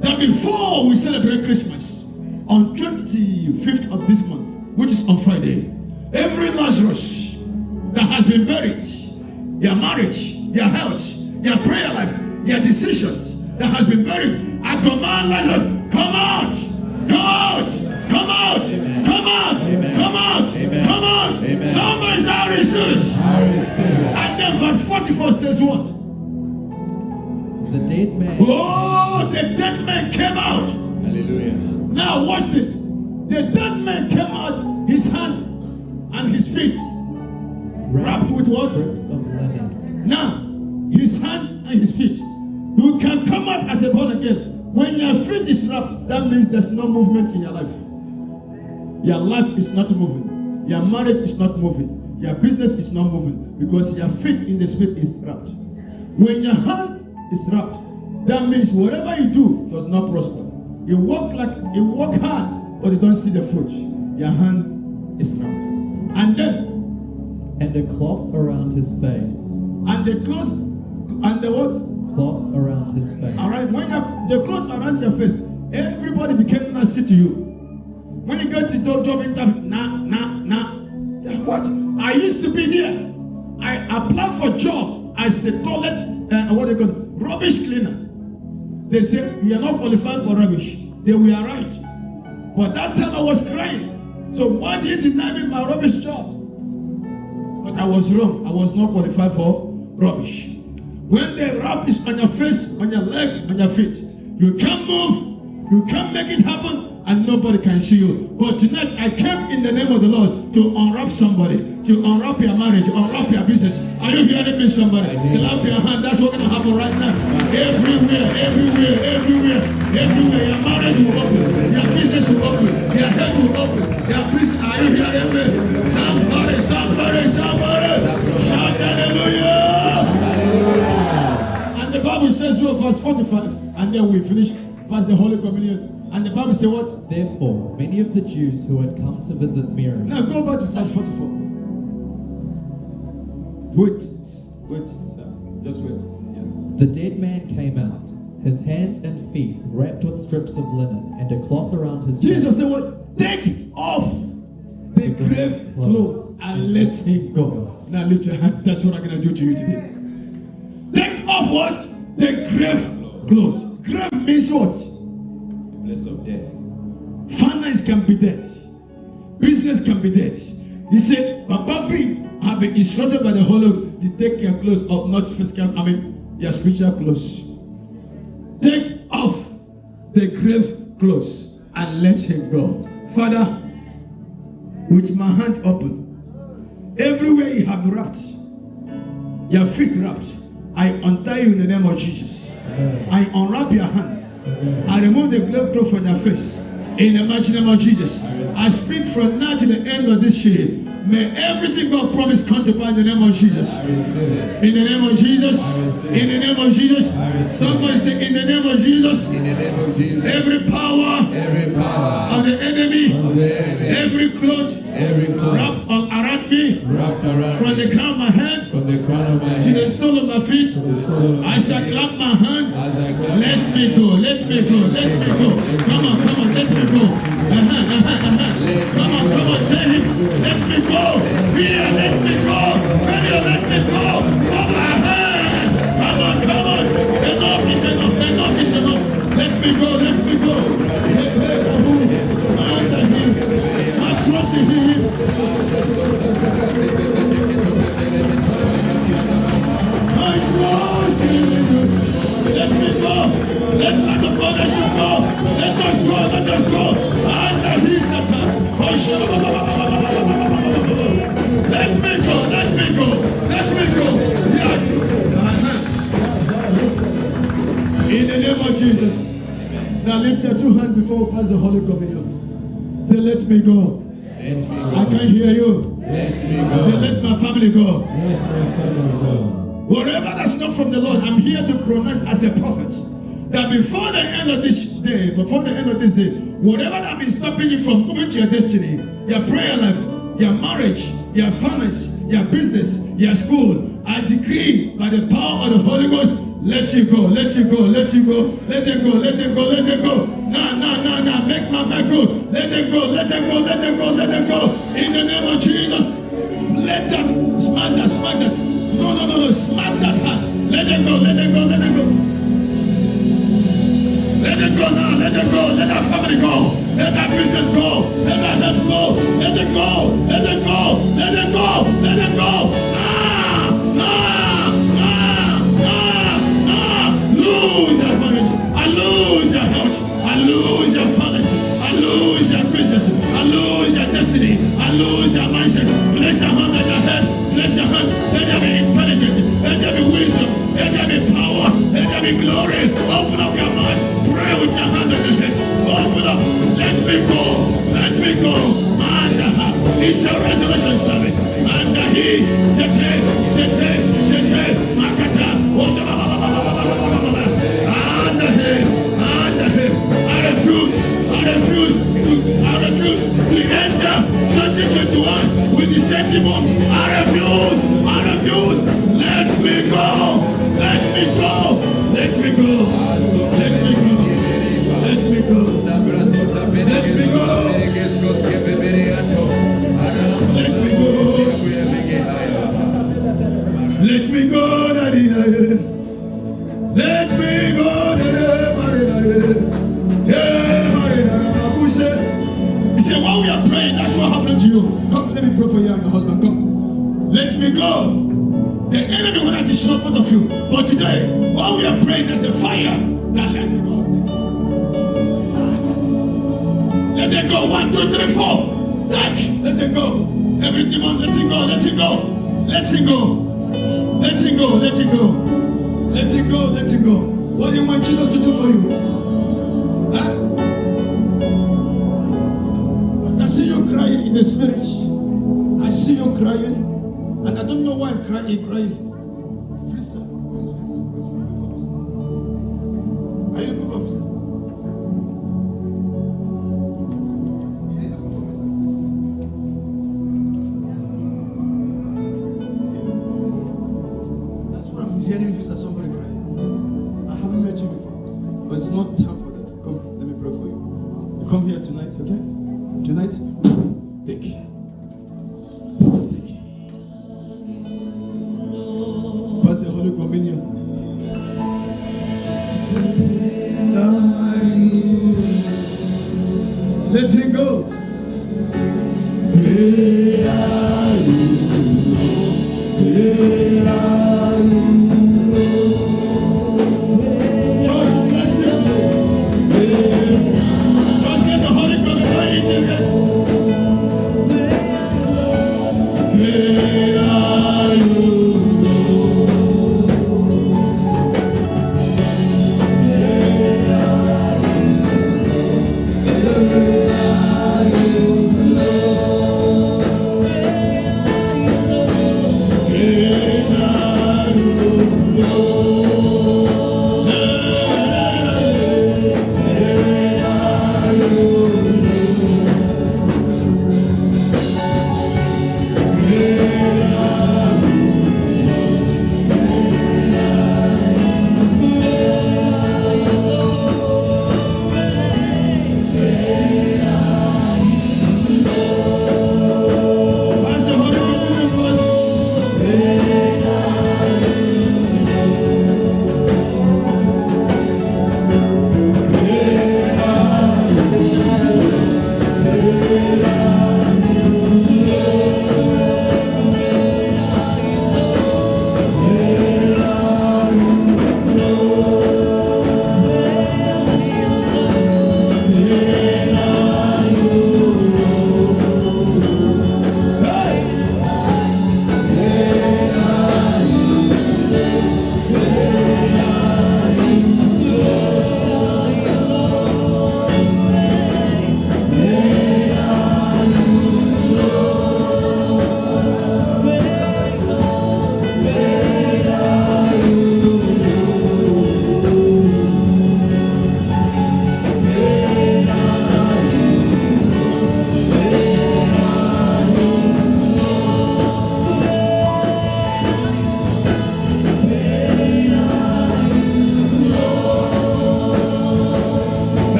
S1: that before we celebrate Christmas, on 25th of this month, which is on Friday, every Lazarus that has been buried, your marriage, your health, your prayer life, your decisions that has been buried, I command Lazarus, come out, come out, come out, come out, come out, come out. Somebody say, I receive it. And then verse 44 says what?
S3: The dead man.
S1: Oh, the dead man came out.
S2: Hallelujah.
S1: Now watch this. The dead man came out, his hand and his feet wrapped with what?
S3: Strips of linen.
S1: Now, his hand and his feet. You can come out as a born again. When your feet is wrapped, that means there's no movement in your life. Your life is not moving. Your marriage is not moving. Your business is not moving because your feet in the spirit is wrapped. When your hand is wrapped, that means whatever you do does not prosper. You walk hard, but you don't see the fruit. Your hand is wrapped. And then,
S3: And a cloth around his face.
S1: and the clothes, and the what?
S3: Cloth around his face.
S1: All right, when the cloth around your face, everybody became nasty to you. When you go to the job interview, nah. What? I used to be there. I applied for job as a toilet, rubbish cleaner. They said, you are not qualified for rubbish. They were right. But that time I was crying. So why did you deny me my rubbish job? But I was wrong. I was not qualified for rubbish. When the rub is on your face, on your leg, on your feet, you can't move, you can't make it happen, and nobody can see you. But tonight I came in the name of the Lord to unwrap somebody, to unwrap your marriage, unwrap your business. Are you hearing me, somebody? Clap your hand. That's what's going to happen right now. Everywhere. Your marriage will open, your business will open, your health will open, your business. Are you hearing me? Somebody. Shout hallelujah. And the Bible says, verse 45, and then we finish past the Holy Communion. And the Bible says what?
S3: Therefore, many of the Jews who had come to visit Mary.
S1: Now go back to verse 44. Wait, sir. Just wait. Yeah.
S3: The dead man came out, his hands and feet wrapped with strips of linen, and a cloth around his
S1: Jesus
S3: face.
S1: said what? Take off the grave clothes and let him go. Now lift your hand. That's what I'm going to do to you today. Take off what? The grave clothes. Grave means what?
S2: Place of death.
S1: Finance can be dead. Business can be dead. He said, Papa B have been instructed by the Holy Ghost to take your clothes off, not physical, your spiritual clothes. Take off the grave clothes and let him go. Father, with my hand open, everywhere you have wrapped, your feet wrapped, I untie you in the name of Jesus. I unwrap your hands. I remove the grave cloth from your face. In the mighty name of Jesus. I speak from now to the end of this year. May everything God promised come to pass in the name of Jesus. In the name of Jesus. In the name of Jesus. Somebody say, in the name of Jesus.
S2: In the name of Jesus.
S1: Every power of the enemy, every cloth wrapped around me, from the crown of my head to the sole of my feet, as I clap my hand, let me go, let me go, let me go. Come on, let me go. Come on, tell him, let me go. Fear, let me go. Failure, let me go. Come on. Enough is enough. Let me go. I trust in him. I trust in him. Let me go. Let the foundation go. Let us go. And he said, let me go. In the name of Jesus. Now lift your two hands before we pass the Holy Communion. Say, let me go.
S2: Let me go.
S1: I can't hear you.
S2: Let me go.
S1: Say, let my family go.
S2: Let my family go.
S1: Whatever that's not from the Lord, I'm here to pronounce as a prophet. that before the end of this day, whatever that been stopping you from moving to your destiny, your prayer life, your marriage, your families, your business, your school, I decree by the power of the Holy Ghost, let you go, let you go, let you go, let it go, let it go, let it go. Nah, make my man go. Let it go, let it go, let it go, let it go. In the name of Jesus, let that, smack that. No, smack that hand. Let it go, let it go, let it go. Let it go now, let it go, let that family go, let that business go, let that health go, let it go, let it go, let it go, let it go. Lose your marriage, I lose your health, I lose your finance, I lose your business, I lose your destiny, I lose your mindset. Place your hand on your head, place your hand, let there be intelligence, let there be wisdom, let there be power, let there be glory. Open up your mind, pray with your hand on your head, open up, let me go, and it's a resurrection service, and he, Makata, I refuse to enter 2021 with the same demon. I refuse. Let me go. Let me go. Let me go. Let me go. Let me go. Let me go. Let me go. Let me go, daddy. Let me go, daddy. He said, while we are praying, that's what happened to you. Come, let me pray for you and your husband. Come. Let me go. The enemy will not destroy both of you. But today, while we are praying, there's a fire. Now let me go. Let it go. 1, 2, 3, 4. Let it go. Every demon, let it go. Let it go. Let it go. Let it go. Let it go. Let it go. Let it go. What do you want Jesus to do for you? Huh? I see you crying in the spirit. I see you crying, and I don't know why I'm crying. Visa. Are you looking for visa? You ain't looking for visa. That's what I'm hearing. Visa. Somebody crying. I haven't met you before, but it's not time for that. Come, let me pray for you. You come here tonight, okay? Tonight, take. Pass the Holy Communion. Let him go. Church, bless you. Just get the Holy Communion. Eat it.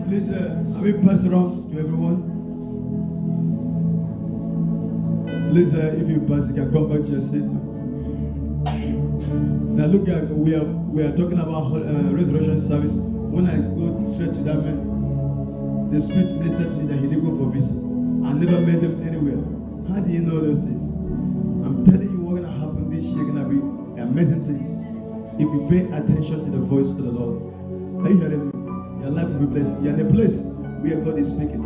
S4: Please, I will pass around to everyone. Please, if you pass, you can come back to your seat. Now look at we are talking about resurrection service. When I go straight to that man, the Spirit ministered to me that he didn't go for visit. I never met them anywhere. How do you know those things? I'm telling you what's gonna happen this year. Gonna be amazing things if you pay attention to the voice of the Lord. Are you hearing me? Your life will be blessed. You're in a place where God is speaking,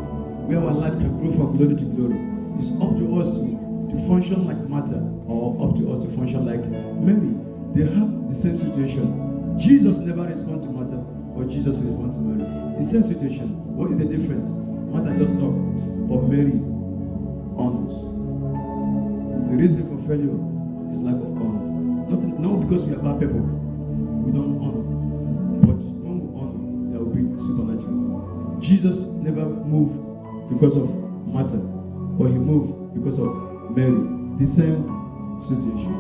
S4: where our life can grow from glory to glory. It's up to us to function like Martha, or up to us to function like Mary. They have the same situation. Jesus never responded to Martha, but Jesus responded to Mary. The same situation. What is the difference? Martha just talk, but Mary honors. The reason for failure is lack of honor. Not because we are bad people, we don't honor. But when we honor, there will be supernatural. Jesus never moved because of Martha, but he moved because of Mary. The same situation.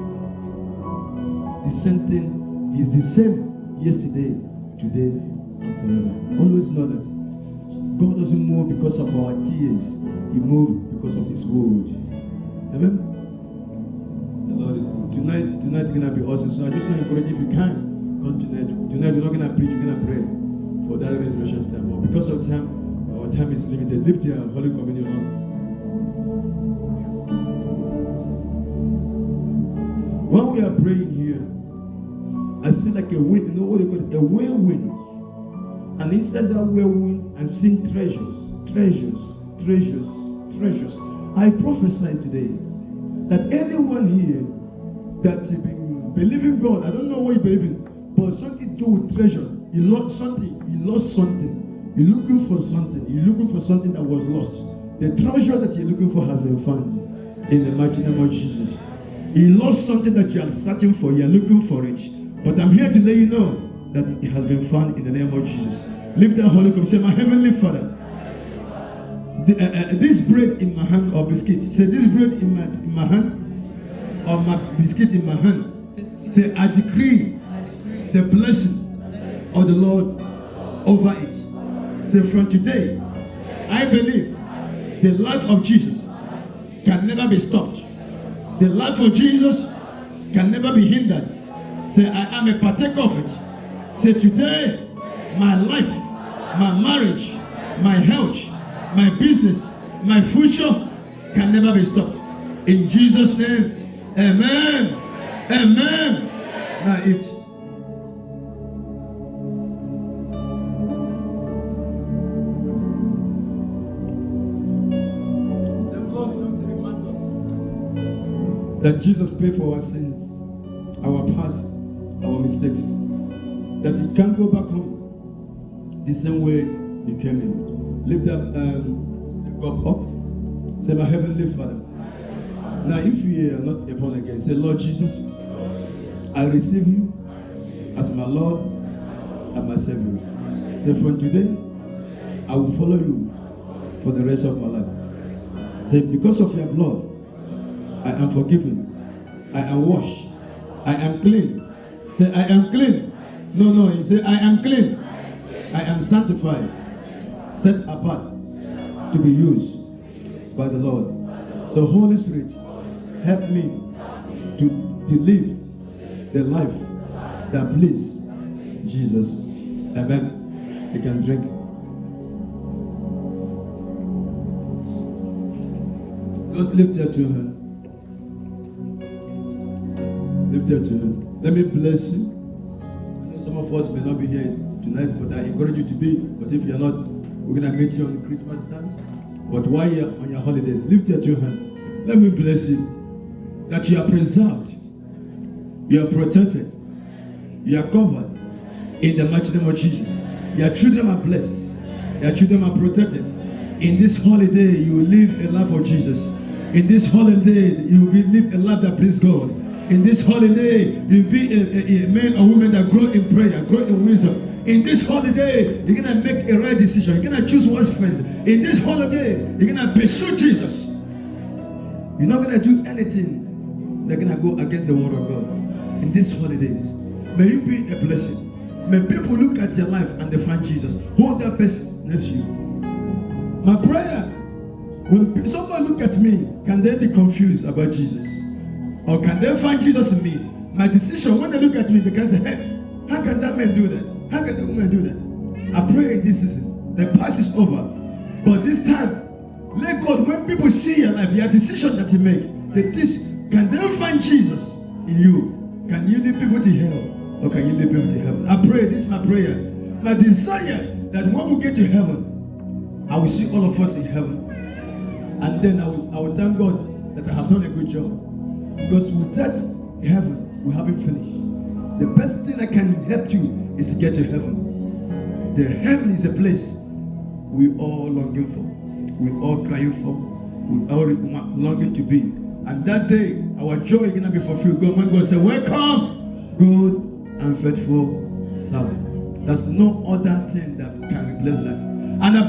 S4: The same thing is the same yesterday, today, and forever. Always know that God doesn't move because of our tears. He moves because of His word. Amen? The Lord is good. Tonight is going to be awesome. So I just want to encourage you, if you can, come tonight. Tonight we're not going to preach, we're going to pray for that resurrection time. But because of time, our time is limited. Lift your Holy Communion on. When we are praying here, I see like a wind, you know what they call it? A whirlwind. And inside that whirlwind, I'm seeing treasures. I prophesy today that anyone here that believing God, I don't know what you believe in, but something to do with treasures. You lost something. You're looking for something that was lost. The treasure that you're looking for has been found in the mighty name of Jesus. You lost something that you are searching for, you are looking for it. But I'm here to let you know that it has been found in the name of Jesus. Lift that Holy Cup. Say, my Heavenly Father, this bread in my hand or biscuit. Say, this bread in my hand or my biscuit in my hand. Say, I decree the blessing of the Lord over it. Say, from today, I believe the life of Jesus can never be stopped. The life of Jesus can never be hindered. Say, I am a partaker of it. Say, today, my life, my marriage, my health, my business, my future can never be stopped. In Jesus' name, amen. Amen. Now eat. That Jesus paid for our sins, our past, our mistakes. That you can't go back home the same way you came in. Lift up the cup up. Say, my Heavenly Father. Now, if you are not born again, say, Lord Jesus, I receive you as my Lord and my Savior. Say, from today, I will follow you for the rest of my life. Say, because of your blood, I am forgiven. I am washed. I am clean. Say, I am clean. No, you say, I am clean. I am sanctified. Set apart to be used by the Lord. So, Holy Spirit, help me to live the life that pleases Jesus. Amen. You can drink. Just lift your two hands. Lift your two hands. Let me bless you. I know some of us may not be here tonight, but I encourage you to be. But if you're not, we're going to meet you on Christmas service. But while you're on your holidays, lift your two hands. Let me bless you. That you are preserved. You are protected. You are covered. In the mighty name of Jesus. Your children are blessed. Your children are protected. In this holiday, you will live a life of Jesus. In this holiday, you will live a life that pleases God. In this holiday, you'll be a man or woman that grow in prayer, grow in wisdom. In this holiday, you're going to make a right decision. You're going to choose what's first. In this holiday, you're going to pursue Jesus. You're not going to do anything that's going to go against the word of God. In these holidays, may you be a blessing. May people look at your life and they find Jesus. Hold that person next to you. My prayer, when someone look at me, can they be confused about Jesus? Or can they find Jesus in me? My decision, when they look at me, they can say, hey, how can that man do that? How can that woman do that? I pray in this season, the past is over. But this time, let God, when people see your life, your decision that you make, can they find Jesus in you? Can you lead people to hell? Or can you lead people to heaven? I pray, this is my prayer. My desire that when we get to heaven, I will see all of us in heaven. And then I will thank God that I have done a good job. Because without heaven, we haven't finished. The best thing that can help you is to get to heaven. The heaven is a place we all longing for. We all crying for. We all longing to be. And that day, our joy is going to be fulfilled. God, when God said, welcome, good and faithful servant. There's no other thing that can replace that. And I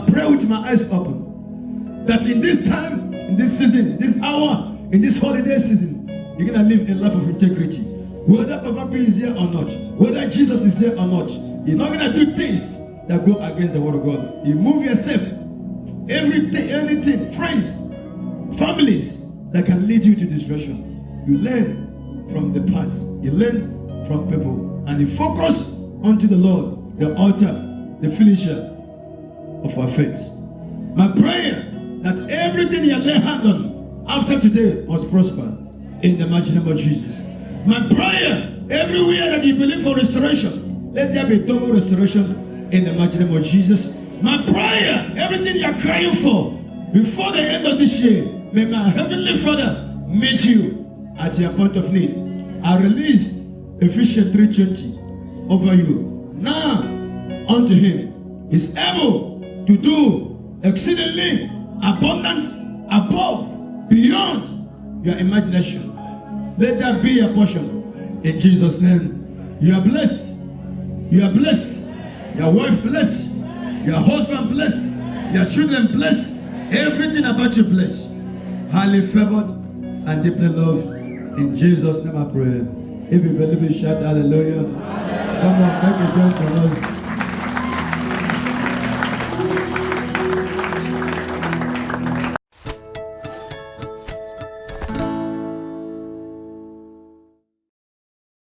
S4: pray with my eyes open, that in this time, in this season, this hour, in this holiday season, you're going to live a life of integrity. Whether Papa P is here or not, whether Jesus is there or not, you're not going to do things that go against the word of God. You move yourself, everything, anything, friends, families that can lead you to destruction. You learn from the past, you learn from people, and you focus onto the Lord, the author, the finisher of our faith. My prayer that everything you lay hand on after today must prosper in the mighty name of Jesus. My prayer, everywhere that you believe for restoration, let there be double restoration in the mighty name of Jesus. My prayer, everything you are crying for, before the end of this year, may my heavenly Father meet you at your point of need. I release Ephesians 3:20 over you. Now, unto him is able to do exceedingly abundant, above, beyond your imagination. Let that be your portion in Jesus' name. You are blessed. You are blessed. Your wife blessed. Your husband blessed. Your children blessed. Everything about you blessed. Highly favored and deeply loved. In Jesus' name I pray. If you believe it, shout hallelujah. Come on, make a joy for us.